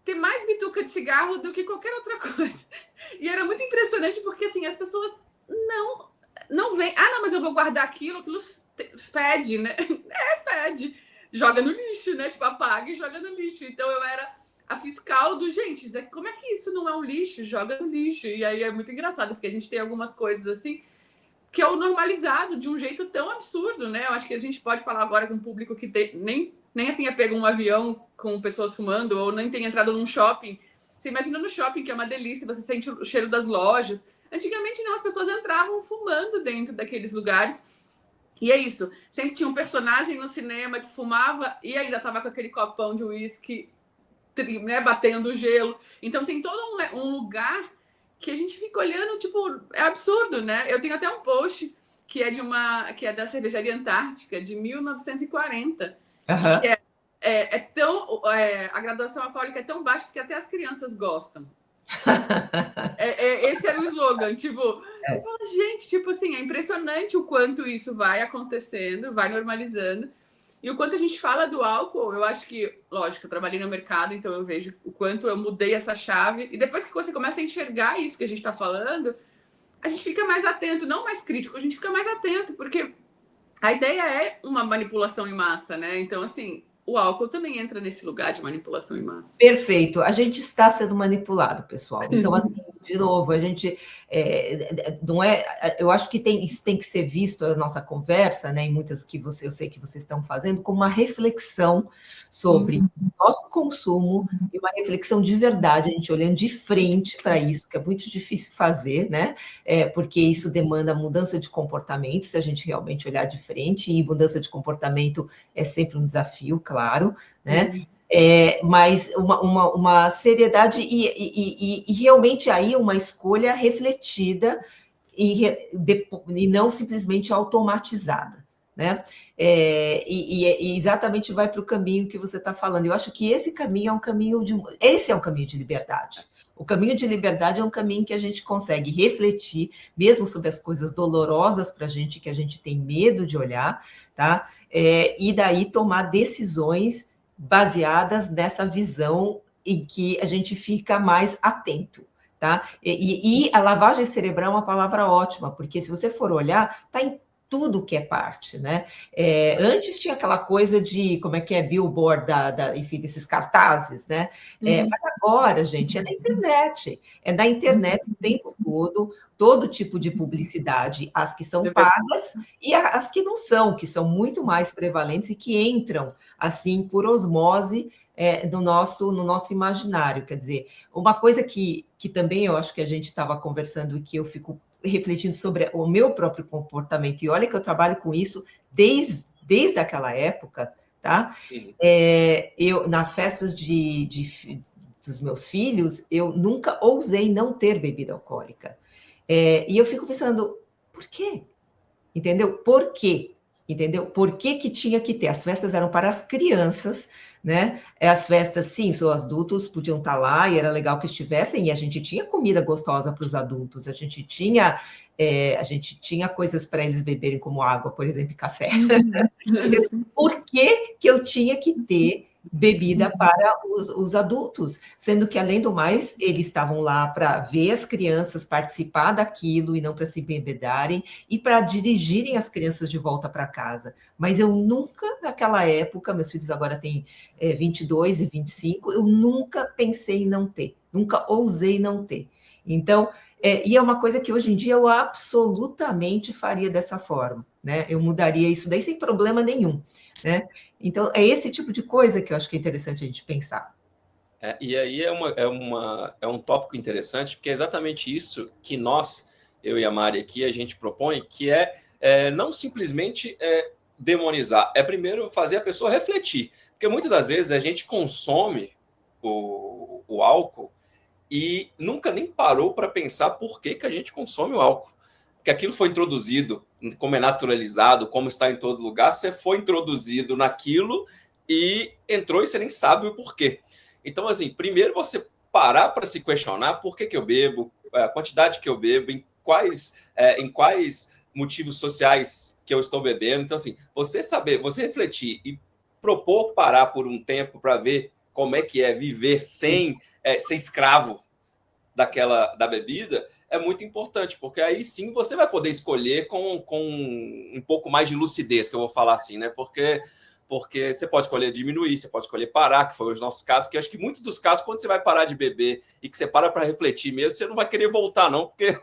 ter mais bituca de cigarro do que qualquer outra coisa. E era muito impressionante porque, assim, as pessoas não veem. Ah, não, mas eu vou guardar aquilo fede, né? Fede. Joga no lixo, né? Tipo, apaga e joga no lixo. Então, eu era a fiscal do, gente, como é que isso não é um lixo? Joga no lixo. E aí é muito engraçado, porque a gente tem algumas coisas assim que é o normalizado de um jeito tão absurdo, né? Eu acho que a gente pode falar agora com um público que nem tenha pego um avião com pessoas fumando, ou nem tenha entrado num shopping. Você imagina no shopping, que é uma delícia, você sente o cheiro das lojas. Antigamente, não, as pessoas entravam fumando dentro daqueles lugares. E é isso. Sempre tinha um personagem no cinema que fumava e ainda estava com aquele copão de uísque né, batendo o gelo. Então tem todo um lugar que a gente fica olhando, tipo, é absurdo, né? Eu tenho até um post que é da cervejaria Antártica, de 1940, Aham. que a graduação alcoólica é tão baixa que até as crianças gostam. Esse era o slogan, tipo, você fala, gente, tipo assim, é impressionante o quanto isso vai acontecendo, vai normalizando. E o quanto a gente fala do álcool, eu acho que, lógico, eu trabalhei no mercado, então eu vejo o quanto eu mudei essa chave. E depois que você começa a enxergar isso que a gente está falando, a gente fica mais atento, não mais crítico, a gente fica mais atento, porque a ideia é uma manipulação em massa, né? Então, assim, o álcool também entra nesse lugar de manipulação em massa. Perfeito. A gente está sendo manipulado, pessoal. Então, assim, de novo, a gente não é. Eu acho que isso tem que ser visto a nossa conversa, né? E muitas que eu sei que vocês estão fazendo, como uma reflexão sobre nosso consumo e uma reflexão de verdade, a gente olhando de frente para isso, que é muito difícil fazer, né? Porque isso demanda mudança de comportamento, se a gente realmente olhar de frente, e mudança de comportamento é sempre um desafio, claro, né? Mas uma seriedade e realmente aí uma escolha refletida e não simplesmente automatizada, né? E exatamente vai para o caminho que você está falando. Eu acho que esse caminho é um caminho de liberdade. O caminho de liberdade é um caminho que a gente consegue refletir, mesmo sobre as coisas dolorosas para a gente, que a gente tem medo de olhar, tá? E daí tomar decisões baseadas nessa visão em que a gente fica mais atento, tá? E a lavagem cerebral é uma palavra ótima, porque se você for olhar, está em tudo que é parte, né? Antes tinha aquela coisa de, como é que é, billboard, enfim, desses cartazes, né? Mas agora, gente, é na internet o tempo todo tipo de publicidade, as que são pagas e as que não são, que são muito mais prevalentes e que entram, assim, por osmose no nosso imaginário. Quer dizer, uma coisa que também eu acho que a gente estava conversando e que eu fico refletindo sobre o meu próprio comportamento, e olha que eu trabalho com isso desde aquela época, tá? Eu, nas festas dos meus filhos, eu nunca ousei não ter bebida alcoólica. E eu fico pensando, por quê? Entendeu? Por quê? Entendeu? Por que tinha que ter? As festas eram para as crianças, né? As festas, sim, os adultos podiam estar lá e era legal que estivessem, e a gente tinha comida gostosa para os adultos, a gente tinha coisas para eles beberem, como água, por exemplo, e café. Por que eu tinha que ter bebida para os adultos, sendo que, além do mais, eles estavam lá para ver as crianças participar daquilo e não para se bebedarem e para dirigirem as crianças de volta para casa. Mas eu nunca, naquela época, meus filhos agora têm 22 e 25, eu nunca pensei em não ter, nunca ousei não ter. Então, e é uma coisa que hoje em dia eu absolutamente faria dessa forma, né? Eu mudaria isso daí sem problema nenhum, né? Então, é esse tipo de coisa que eu acho que é interessante a gente pensar. E aí é um tópico interessante, porque é exatamente isso que nós, eu e a Mari aqui, a gente propõe, que não simplesmente demonizar, é primeiro fazer a pessoa refletir. Porque muitas das vezes a gente consome o álcool e nunca nem parou para pensar por que a gente consome o álcool. Porque aquilo foi introduzido, como é naturalizado, como está em todo lugar, você foi introduzido naquilo e entrou e você nem sabe o porquê. Então, assim, primeiro você parar para se questionar por que eu bebo, a quantidade que eu bebo, em quais motivos sociais que eu estou bebendo. Então, assim, você refletir e propor parar por um tempo para ver como é que é viver sem ser escravo da bebida, é muito importante, porque aí sim você vai poder escolher com um pouco mais de lucidez, que eu vou falar assim, né? Porque você pode escolher diminuir, você pode escolher parar, que foi os nossos casos, que eu acho que muitos dos casos, quando você vai parar de beber e que você para refletir mesmo, você não vai querer voltar, não, porque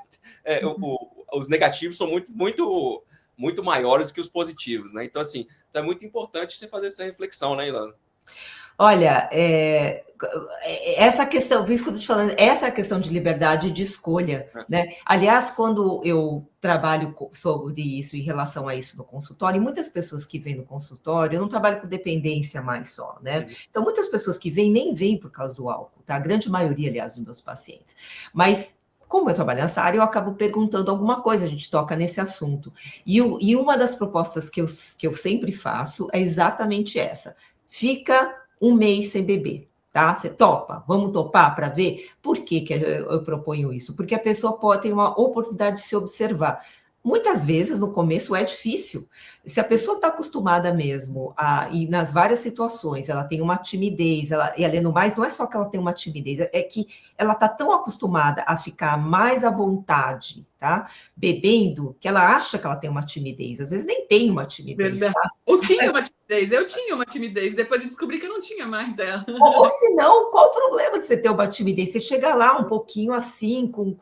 os negativos são muito, muito, muito maiores que os positivos, né? Então, assim, é muito importante você fazer essa reflexão, né, Ilana? Olha, essa questão, por isso que eu estou te falando, essa questão de liberdade de escolha, né? Aliás, quando eu trabalho sobre isso, em relação a isso no consultório, e muitas pessoas que vêm no consultório, eu não trabalho com dependência mais só, né? Então, muitas pessoas que vêm, nem vêm por causa do álcool, tá? A grande maioria, aliás, dos meus pacientes. Mas, como eu trabalho nessa área, eu acabo perguntando alguma coisa, a gente toca nesse assunto. E uma das propostas que eu sempre faço é exatamente essa. Fica um mês sem beber. Tá? Você topa? Vamos topar para ver? Por que eu proponho isso? Porque a pessoa pode ter uma oportunidade de se observar. Muitas vezes, no começo, é difícil. Se a pessoa está acostumada mesmo e nas várias situações, ela tem uma timidez, e além do mais, não é só que ela tem uma timidez, é que ela está tão acostumada a ficar mais à vontade, tá? Bebendo, que ela acha que ela tem uma timidez. Às vezes nem tem uma timidez. Tá? Ou tinha uma timidez, eu tinha uma timidez, depois eu descobri que eu não tinha mais ela. Ou se não, qual o problema de você ter uma timidez? Você chega lá um pouquinho assim, com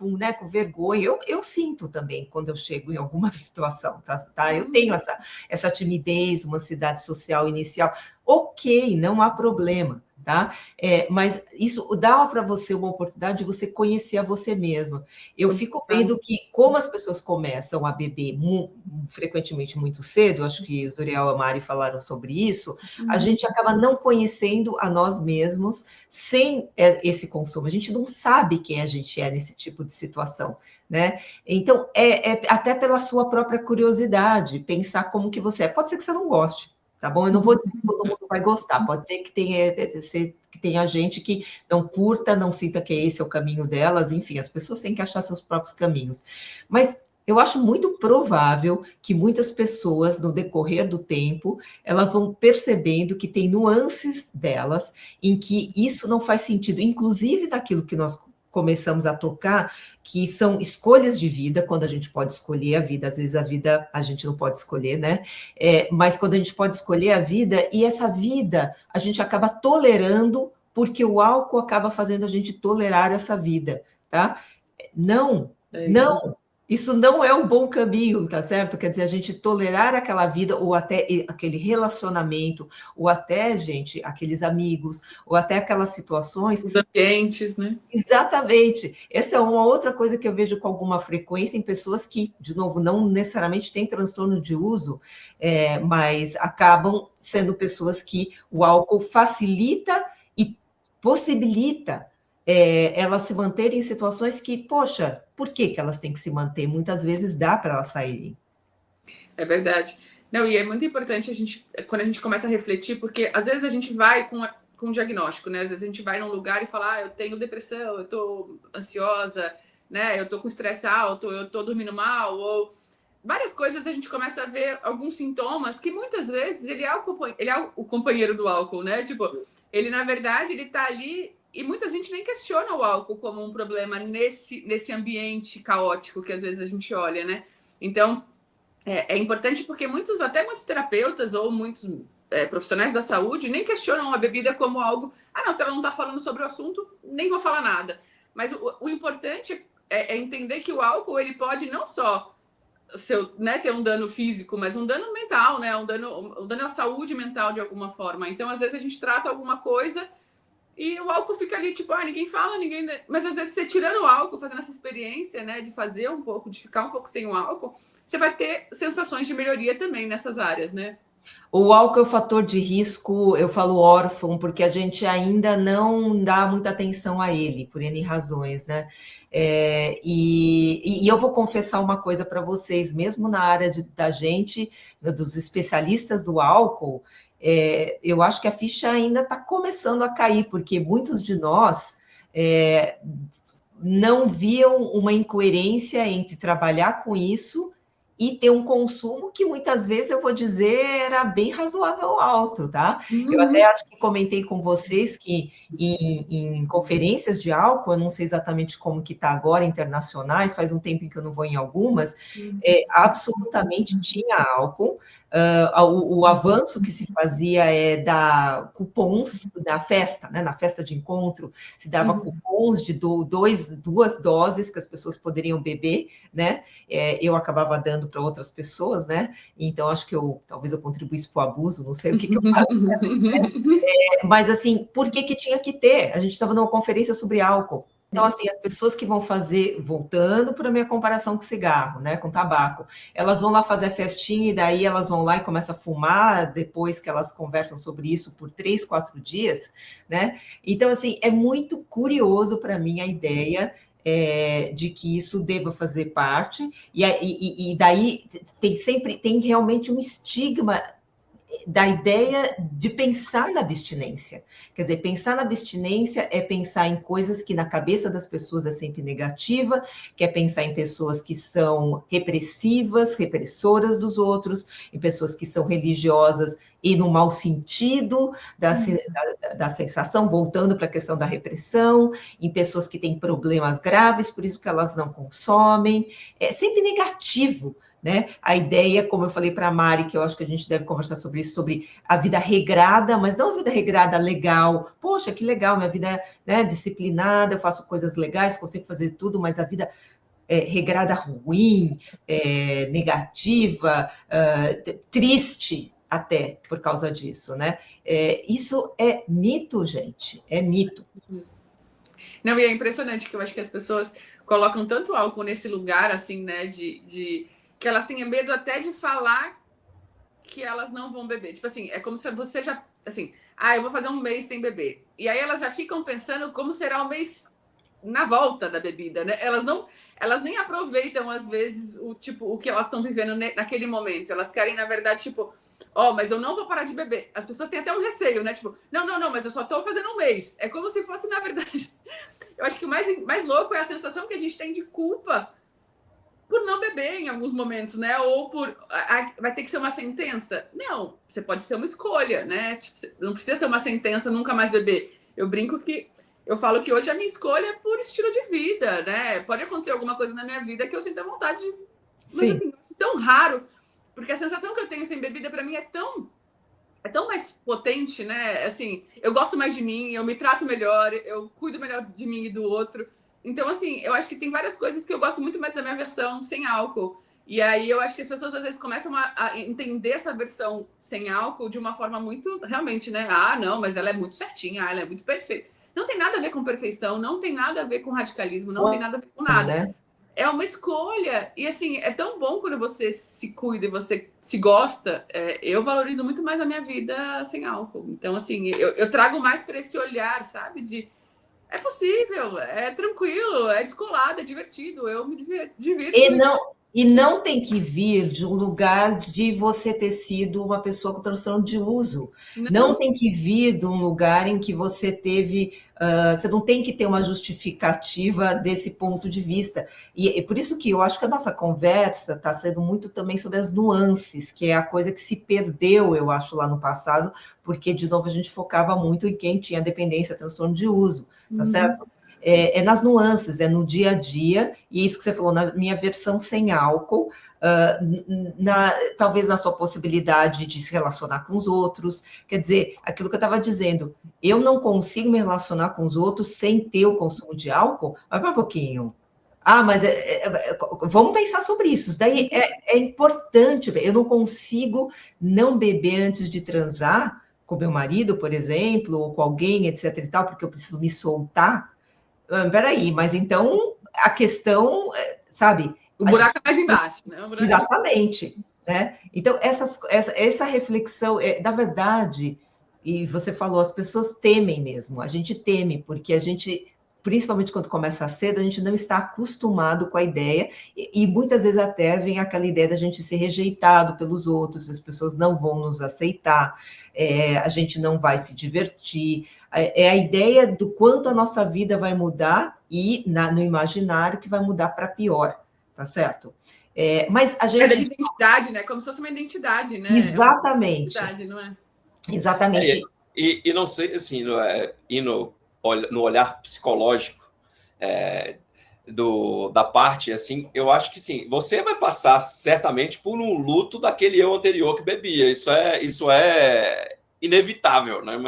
vergonha. Eu sinto também quando eu chego em alguma situação, tá? Eu tenho essa timidez, uma ansiedade social inicial. Ok, não há problema, tá? Mas isso dá para você uma oportunidade de você conhecer a você mesma. Eu fico vendo que, como as pessoas começam a beber frequentemente muito cedo, acho que o Zuriel e a Mari falaram sobre isso, a gente acaba não conhecendo a nós mesmos sem esse consumo. A gente não sabe quem a gente é nesse tipo de situação, né? Então, até pela sua própria curiosidade, pensar como que você é. Pode ser que você não goste, tá bom? Eu não vou dizer que todo mundo vai gostar, pode ter que tenha gente que não curta, não sinta que esse é o caminho delas, enfim, as pessoas têm que achar seus próprios caminhos. Mas eu acho muito provável que muitas pessoas, no decorrer do tempo, elas vão percebendo que tem nuances delas em que isso não faz sentido, inclusive daquilo que nós começamos a tocar, que são escolhas de vida, quando a gente pode escolher a vida, às vezes a vida a gente não pode escolher, né? Mas quando a gente pode escolher a vida, e essa vida a gente acaba tolerando, porque o álcool acaba fazendo a gente tolerar essa vida, tá? Não. Isso não é um bom caminho, tá certo? Quer dizer, a gente tolerar aquela vida, ou até aquele relacionamento, ou até, gente, aqueles amigos, ou até aquelas situações. Os ambientes, né? Exatamente. Essa é uma outra coisa que eu vejo com alguma frequência em pessoas que, de novo, não necessariamente têm transtorno de uso, mas acabam sendo pessoas que o álcool facilita e possibilita elas se manterem em situações que, poxa, por que elas têm que se manter? Muitas vezes dá para elas saírem. É verdade. Não, e é muito importante quando a gente começa a refletir, porque às vezes a gente vai com um diagnóstico, né? Às vezes a gente vai num lugar e fala, eu tenho depressão, eu tô ansiosa, né? Eu tô com estresse alto, eu tô dormindo mal, ou várias coisas. A gente começa a ver alguns sintomas que muitas vezes ele é o companheiro do álcool, né? Tipo, ele na verdade, ele tá ali. E muita gente nem questiona o álcool como um problema nesse ambiente caótico que às vezes a gente olha, né? Então, é importante porque até muitos terapeutas ou muitos profissionais da saúde nem questionam a bebida como algo... não, se ela não está falando sobre o assunto, nem vou falar nada. Mas o importante é entender que o álcool, ele pode não só ter um dano físico, mas um dano mental, né? Um dano à saúde mental de alguma forma. Então, às vezes a gente trata alguma coisa... E o álcool fica ali, tipo, ninguém fala, ninguém... Mas às vezes você tirando o álcool, fazendo essa experiência, né, de fazer um pouco, de ficar um pouco sem o álcool, você vai ter sensações de melhoria também nessas áreas, né? O álcool é o fator de risco, eu falo órfão, porque a gente ainda não dá muita atenção a ele, por N razões, né? E eu vou confessar uma coisa para vocês, mesmo na área da gente, dos especialistas do álcool, eu acho que a ficha ainda está começando a cair, porque muitos de nós não viam uma incoerência entre trabalhar com isso e ter um consumo que muitas vezes, eu vou dizer, era bem razoável alto, tá? Eu até acho que comentei com vocês que em conferências de álcool, eu não sei exatamente como que está agora, internacionais, faz um tempo que eu não vou em algumas, absolutamente tinha álcool, O avanço que se fazia é dar cupons na festa, né? Na festa de encontro, se dava cupons de duas doses que as pessoas poderiam beber, né? Eu acabava dando para outras pessoas, né? Então, acho que talvez eu contribuísse para o abuso, não sei o que eu faço. Mas, assim, por que tinha que ter? A gente estava numa conferência sobre álcool. Então, assim, as pessoas que vão fazer, voltando para a minha comparação com cigarro, né, com tabaco, elas vão lá fazer a festinha e daí elas vão lá e começam a fumar depois que elas conversam sobre isso por 3, 4 dias, né? Então, assim, é muito curioso para mim a ideia de que isso deva fazer parte, e daí tem realmente um estigma da ideia de pensar na abstinência. Quer dizer, pensar na abstinência é pensar em coisas que na cabeça das pessoas é sempre negativa, que é pensar em pessoas que são repressivas, repressoras dos outros, em pessoas que são religiosas e no mau sentido da sensação, voltando para a questão da repressão, em pessoas que têm problemas graves, por isso que elas não consomem. É sempre negativo, né? A ideia, como eu falei para a Mari, que eu acho que a gente deve conversar sobre isso, sobre a vida regrada, mas não a vida regrada legal. Poxa, que legal, minha vida é, né, disciplinada, eu faço coisas legais, consigo fazer tudo, mas a vida regrada ruim, negativa, triste até por causa disso, né? Isso é mito, gente, é mito. Não, e é impressionante que eu acho que as pessoas colocam tanto álcool nesse lugar, assim, né, que elas tenham medo até de falar que elas não vão beber. Tipo assim, é como se você já, assim, eu vou fazer um mês sem beber. E aí elas já ficam pensando como será o mês na volta da bebida, né? Elas nem aproveitam, às vezes, o que elas estão vivendo naquele momento. Elas querem, na verdade, tipo, mas eu não vou parar de beber. As pessoas têm até um receio, né? Tipo, não, mas eu só tô fazendo um mês. É como se fosse, na verdade... Eu acho que o mais louco é a sensação que a gente tem de culpa por não beber em alguns momentos, né? Ou vai ter que ser uma sentença. Não, você pode ser uma escolha, né? Tipo, não precisa ser uma sentença nunca mais beber. Eu falo que hoje a minha escolha é por estilo de vida, né? Pode acontecer alguma coisa na minha vida que eu sinta vontade de... Sim. Mas, assim, é tão raro, porque a sensação que eu tenho sem bebida para mim é tão mais potente, né? Assim, eu gosto mais de mim, eu me trato melhor, eu cuido melhor de mim e do outro. Então, assim, eu acho que tem várias coisas que eu gosto muito mais da minha versão sem álcool. E aí eu acho que as pessoas às vezes começam a entender essa versão sem álcool de uma forma muito, realmente, né? Não, mas ela é muito certinha, ela é muito perfeita. Não tem nada a ver com perfeição, não tem nada a ver com radicalismo, não tem nada a ver com nada. Né? É uma escolha. E, assim, é tão bom quando você se cuida e você se gosta. Eu valorizo muito mais a minha vida sem álcool. Então, assim, eu trago mais para esse olhar, sabe? É possível, é tranquilo, é descolado, é divertido. Eu me divirto. E não tem que vir de um lugar de você ter sido uma pessoa com transtorno de uso. Não tem que vir de um lugar em que você teve... você não tem que ter uma justificativa desse ponto de vista. E é por isso que eu acho que a nossa conversa está sendo muito também sobre as nuances, que é a coisa que se perdeu, eu acho, lá no passado, porque, de novo, a gente focava muito em quem tinha dependência, transtorno de uso, tá certo? Nas nuances, no dia a dia, e isso que você falou, na minha versão sem álcool, talvez na sua possibilidade de se relacionar com os outros, quer dizer, aquilo que eu estava dizendo, eu não consigo me relacionar com os outros sem ter o consumo de álcool, mas para um pouquinho. Mas vamos pensar sobre isso. Isso daí é importante. Eu não consigo não beber antes de transar com meu marido, por exemplo, ou com alguém, etc. e tal, porque eu preciso me soltar. Peraí, mas então a questão, sabe? O buraco é mais embaixo, né? Exatamente. Né? Então, essa reflexão, na verdade, e você falou, as pessoas temem mesmo, a gente teme, porque a gente, principalmente quando começa cedo, a gente não está acostumado com a ideia, e muitas vezes até vem aquela ideia da gente ser rejeitado pelos outros, as pessoas não vão nos aceitar, a gente não vai se divertir. É a ideia do quanto a nossa vida vai mudar e no imaginário que vai mudar para pior, tá certo? Mas a gente... É da identidade, né? Como se fosse uma identidade, né? Exatamente. Identidade, não é? Exatamente. E não sei, assim, no olhar psicológico, da parte, assim, eu acho que sim, você vai passar certamente por um luto daquele eu anterior que bebia, isso é inevitável, né?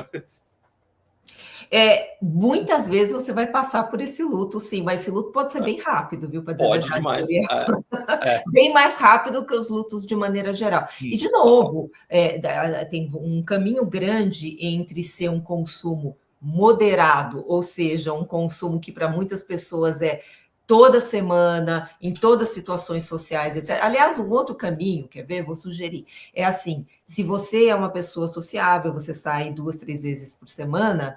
Muitas vezes você vai passar por esse luto, sim, mas esse luto pode ser bem rápido, viu? Para dizer a Pode verdade, demais. bem mais rápido que os lutos de maneira geral. E, de novo, tem um caminho grande entre ser um consumo moderado, ou seja, um consumo que para muitas pessoas é toda semana, em todas as situações sociais, etc. Aliás, um outro caminho, quer ver? Vou sugerir. É assim, se você é uma pessoa sociável, você sai 2, 3 vezes por semana,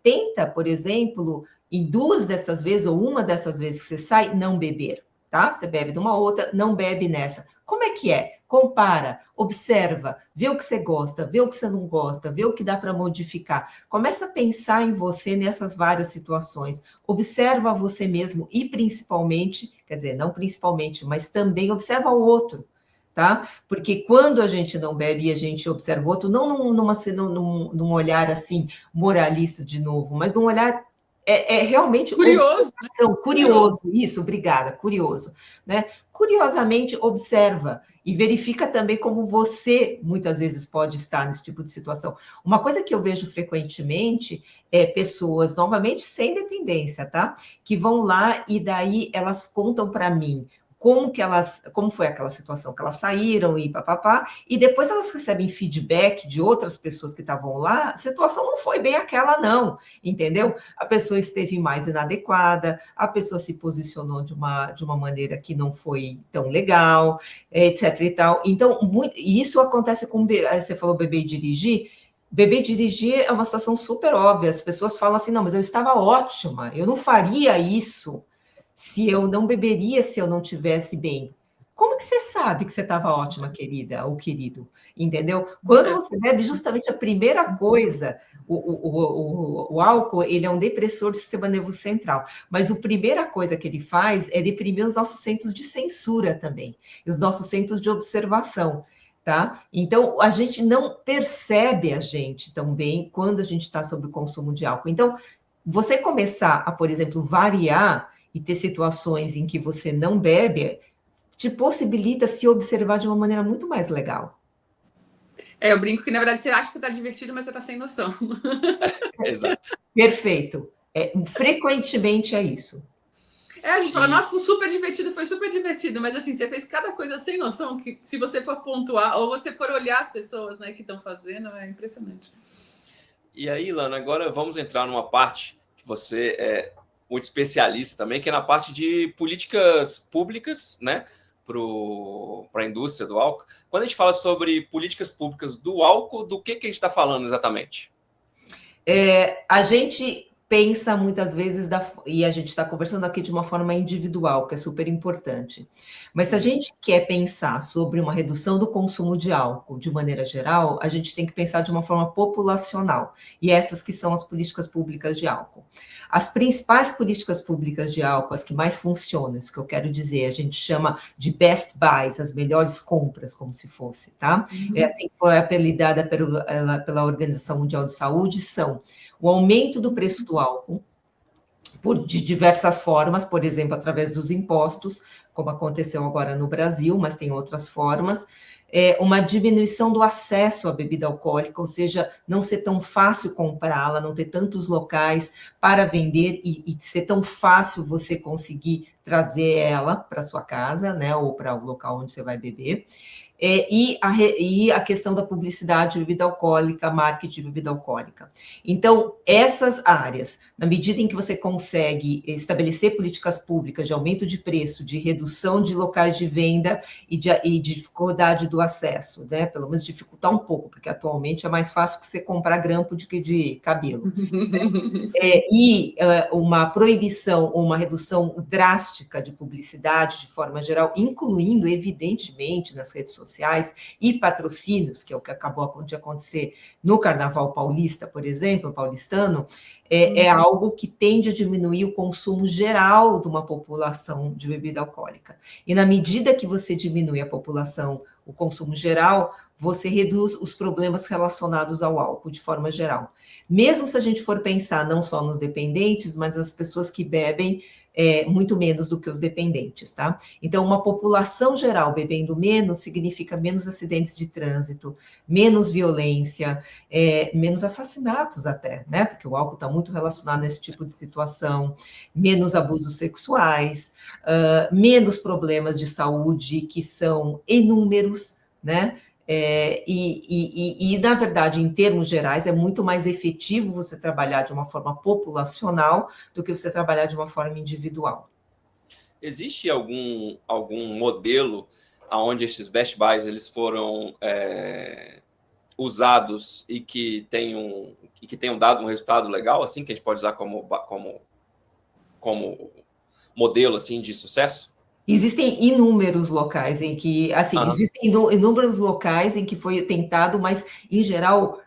tenta, por exemplo, em 2 dessas vezes, ou uma dessas vezes que você sai, não beber, tá? Você bebe de uma outra, não bebe nessa. Como é que é? Compara, observa, vê o que você gosta, vê o que você não gosta, vê o que dá para modificar. Começa a pensar em você nessas várias situações. Observa você mesmo e principalmente, quer dizer, não principalmente, mas também observa o outro, tá? Porque quando a gente não bebe e a gente observa o outro, não num olhar assim moralista de novo, mas num olhar realmente curioso, observação, curioso, isso, obrigada, curioso, né? Curiosamente observa e verifica também como você muitas vezes pode estar nesse tipo de situação. Uma coisa que eu vejo frequentemente é pessoas, novamente, sem dependência, tá? Que vão lá e daí elas contam para mim como foi aquela situação que elas saíram e papapá, e depois elas recebem feedback de outras pessoas que estavam lá, a situação não foi bem aquela não, entendeu? A pessoa esteve mais inadequada, a pessoa se posicionou de uma maneira que não foi tão legal, etc e tal. Então, isso acontece com, você falou beber e dirigir é uma situação super óbvia, as pessoas falam assim, não, mas eu estava ótima, eu não faria isso, se eu não beberia se eu não tivesse bem. Como que você sabe que você estava ótima, querida ou querido? Entendeu? Quando você bebe, justamente a primeira coisa, o álcool, ele é um depressor do sistema nervoso central, mas a primeira coisa que ele faz é deprimir os nossos centros de censura também, e os nossos centros de observação, tá? Então, a gente não percebe a gente tão bem quando a gente está sob o consumo de álcool. Então, você começar a, por exemplo, variar e ter situações em que você não bebe, te possibilita se observar de uma maneira muito mais legal. Eu brinco que, na verdade, você acha que está divertido, mas você está sem noção. Exato. Perfeito. Frequentemente é isso. A gente fala, nossa, super divertido, foi super divertido, mas assim, você fez cada coisa sem noção, que se você for pontuar, ou você for olhar as pessoas, né, que estão fazendo, é impressionante. E aí, Lana, agora vamos entrar numa parte que você é muito especialista também, que é na parte de políticas públicas, né, para a indústria do álcool. Quando a gente fala sobre políticas públicas do álcool, do que a gente está falando exatamente? A gente pensa muitas vezes, e a gente está conversando aqui de uma forma individual, que é super importante. Mas se a gente quer pensar sobre uma redução do consumo de álcool de maneira geral, a gente tem que pensar de uma forma populacional, e essas que são as políticas públicas de álcool. As principais políticas públicas de álcool, as que mais funcionam, isso que eu quero dizer, a gente chama de best buys, as melhores compras, como se fosse, tá? É assim que foi apelidada pela Organização Mundial de Saúde, são o aumento do preço do álcool, de diversas formas, por exemplo, através dos impostos, como aconteceu agora no Brasil, mas tem outras formas, uma diminuição do acesso à bebida alcoólica, ou seja, não ser tão fácil comprá-la, não ter tantos locais para vender e ser tão fácil você conseguir trazer ela para sua casa, né, ou para o local onde você vai beber. E a questão da publicidade de bebida alcoólica, marketing de bebida alcoólica. Então, essas áreas, na medida em que você consegue estabelecer políticas públicas de aumento de preço, de redução de locais de venda e de dificuldade do acesso, né? Pelo menos dificultar um pouco, porque atualmente é mais fácil que você comprar grampo de cabelo. Uma proibição ou uma redução drástica de publicidade de forma geral, incluindo, evidentemente, nas redes sociais e patrocínios, que é o que acabou de acontecer no Carnaval Paulista, por exemplo, paulistano, é algo que tende a diminuir o consumo geral de uma população de bebida alcoólica. E na medida que você diminui a população, o consumo geral, você reduz os problemas relacionados ao álcool de forma geral. Mesmo se a gente for pensar não só nos dependentes, mas as pessoas que bebem muito menos do que os dependentes, tá? Então, uma população geral bebendo menos significa menos acidentes de trânsito, menos violência, menos assassinatos até, né? Porque o álcool está muito relacionado nesse tipo de situação, menos abusos sexuais, menos problemas de saúde, que são inúmeros, né? Na verdade, em termos gerais, é muito mais efetivo você trabalhar de uma forma populacional do que você trabalhar de uma forma individual. Existe algum modelo onde esses best buys eles foram usados e que tenham dado um resultado legal, assim, que a gente pode usar como modelo assim, de sucesso? Existem inúmeros locais em que, assim, existem inúmeros locais em que foi tentado, mas, em geral,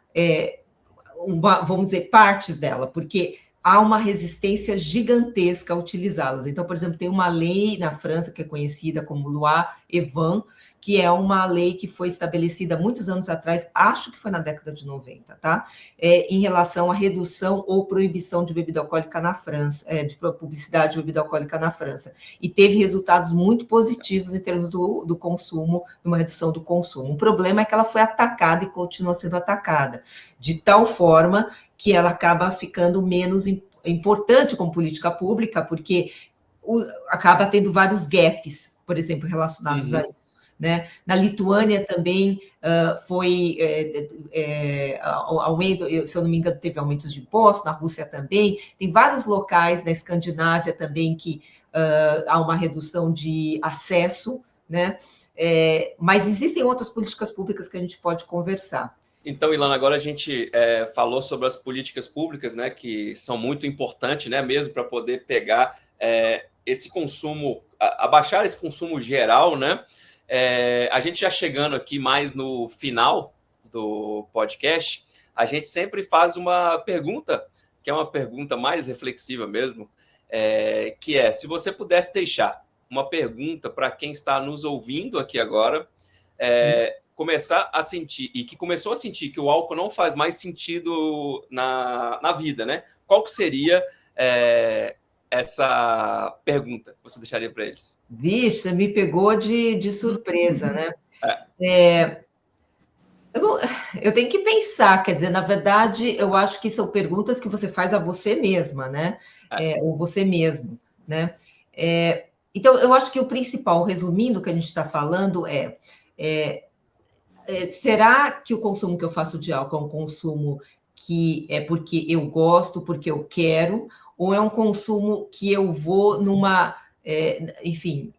vamos dizer, partes dela, porque há uma resistência gigantesca a utilizá-las. Então, por exemplo, tem uma lei na França que é conhecida como Loi Evin, que é uma lei que foi estabelecida muitos anos atrás, acho que foi na década de 90, tá? Em relação à redução ou proibição de bebida alcoólica na França, de publicidade de bebida alcoólica na França. E teve resultados muito positivos em termos do consumo, de uma redução do consumo. O problema é que ela foi atacada e continua sendo atacada, de tal forma que ela acaba ficando menos importante como política pública, porque acaba tendo vários gaps, por exemplo, relacionados a isso. Né? Na Lituânia também foi aumento, se eu não me engano, teve aumentos de impostos, na Rússia também, tem vários locais, na Escandinávia também, que há uma redução de acesso, né? Mas existem outras políticas públicas que a gente pode conversar. Então, Ilana, agora a gente falou sobre as políticas públicas, né, que são muito importantes, né, mesmo para poder pegar esse consumo, abaixar esse consumo geral, né? A gente já chegando aqui mais no final do podcast, a gente sempre faz uma pergunta, que é uma pergunta mais reflexiva mesmo, que é, se você pudesse deixar uma pergunta para quem está nos ouvindo aqui agora, começar a sentir, e que começou a sentir que o álcool não faz mais sentido na vida, né? Qual que seria essa pergunta que você deixaria para eles? Vixe, você me pegou de surpresa, né? Eu tenho que pensar, quer dizer, na verdade, eu acho que são perguntas que você faz a você mesma, né? Ou você mesmo, né? Então, eu acho que o principal, resumindo o que a gente está falando, será que o consumo que eu faço de álcool é um consumo que é porque eu gosto, porque eu quero, ou é um consumo que eu vou numa, enfim,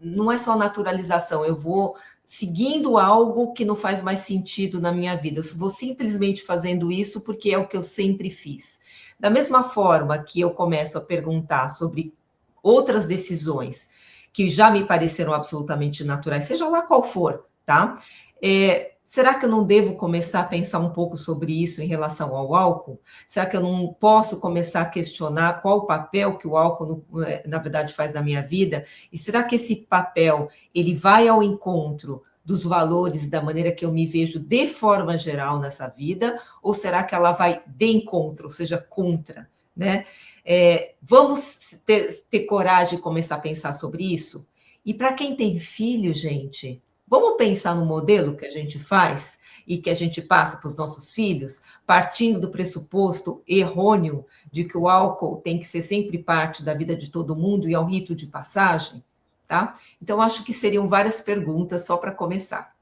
não é só naturalização, eu vou seguindo algo que não faz mais sentido na minha vida, eu vou simplesmente fazendo isso porque é o que eu sempre fiz. Da mesma forma que eu começo a perguntar sobre outras decisões que já me pareceram absolutamente naturais, seja lá qual for, tá? Será que eu não devo começar a pensar um pouco sobre isso em relação ao álcool? Será que eu não posso começar a questionar qual o papel que o álcool, na verdade, faz na minha vida? E será que esse papel, ele vai ao encontro dos valores, da maneira que eu me vejo de forma geral nessa vida? Ou será que ela vai de encontro, ou seja, contra, né? Vamos ter coragem de começar a pensar sobre isso? E para quem tem filho, gente... Vamos pensar no modelo que a gente faz e que a gente passa para os nossos filhos, partindo do pressuposto errôneo de que o álcool tem que ser sempre parte da vida de todo mundo e é um rito de passagem, tá? Então, acho que seriam várias perguntas só para começar.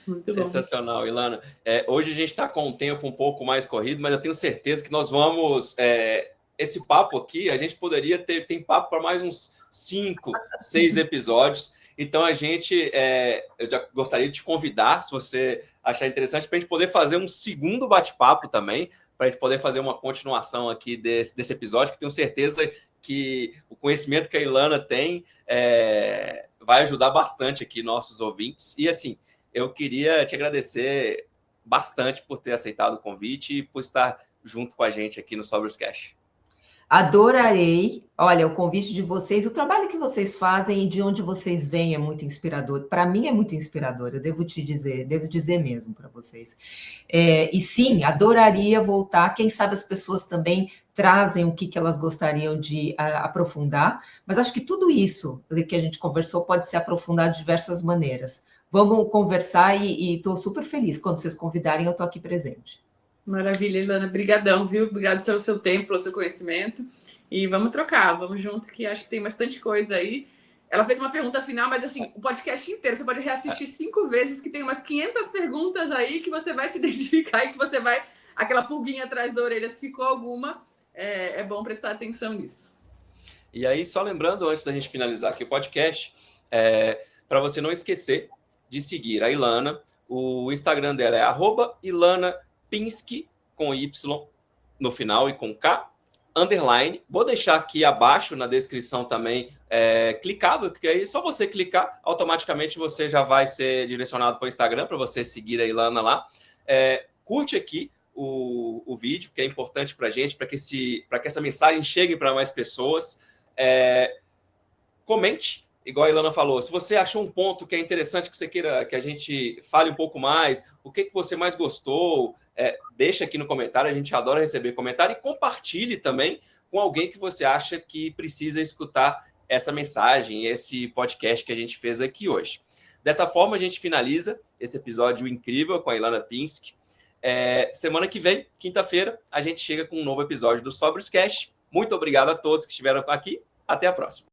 Muito sensacional, Ilana. Hoje a gente está com um tempo um pouco mais corrido, mas eu tenho certeza que nós vamos... esse papo aqui, a gente poderia tem papo para mais uns 5, 6 episódios. Então, eu já gostaria de te convidar, se você achar interessante, para a gente poder fazer um segundo bate-papo também, para a gente poder fazer uma continuação aqui desse episódio, que tenho certeza que o conhecimento que a Ilana tem vai ajudar bastante aqui nossos ouvintes. E, assim, eu queria te agradecer bastante por ter aceitado o convite e por estar junto com a gente aqui no Sobrios Cash. Adorarei. Olha, o convite de vocês, o trabalho que vocês fazem e de onde vocês vêm é muito inspirador. Para mim é muito inspirador, eu devo dizer mesmo para vocês. E sim, adoraria voltar. Quem sabe as pessoas também trazem o que elas gostariam de aprofundar, mas acho que tudo isso que a gente conversou pode ser aprofundado de diversas maneiras. Vamos conversar e estou super feliz. Quando vocês convidarem, eu estou aqui presente. Maravilha, Ilana. Obrigadão, viu? Obrigado pelo seu tempo, pelo seu conhecimento. E vamos trocar, vamos junto, que acho que tem bastante coisa aí. Ela fez uma pergunta final, mas assim, o podcast inteiro você pode reassistir 5 vezes, que tem umas 500 perguntas aí que você vai se identificar e que você vai... Aquela pulguinha atrás da orelha, se ficou alguma, é bom prestar atenção nisso. E aí, só lembrando, antes da gente finalizar aqui o podcast, para você não esquecer de seguir a Ilana. O Instagram dela é @IlanaPinski, com Y no final e com K, _. Vou deixar aqui abaixo na descrição também clicável, porque aí só você clicar, automaticamente você já vai ser direcionado para o Instagram, para você seguir a Ilana lá. Curte aqui o vídeo, que é importante para a gente, para que essa mensagem chegue para mais pessoas. Comente, igual a Ilana falou, se você achou um ponto que é interessante, que você queira que a gente fale um pouco mais, o que você mais gostou, deixa aqui no comentário, a gente adora receber comentário, e compartilhe também com alguém que você acha que precisa escutar essa mensagem, esse podcast que a gente fez aqui hoje. Dessa forma, a gente finaliza esse episódio incrível com a Ilana Pinski. Semana que vem, quinta-feira, a gente chega com um novo episódio do Sobre os Cast. Muito obrigado a todos que estiveram aqui. Até a próxima.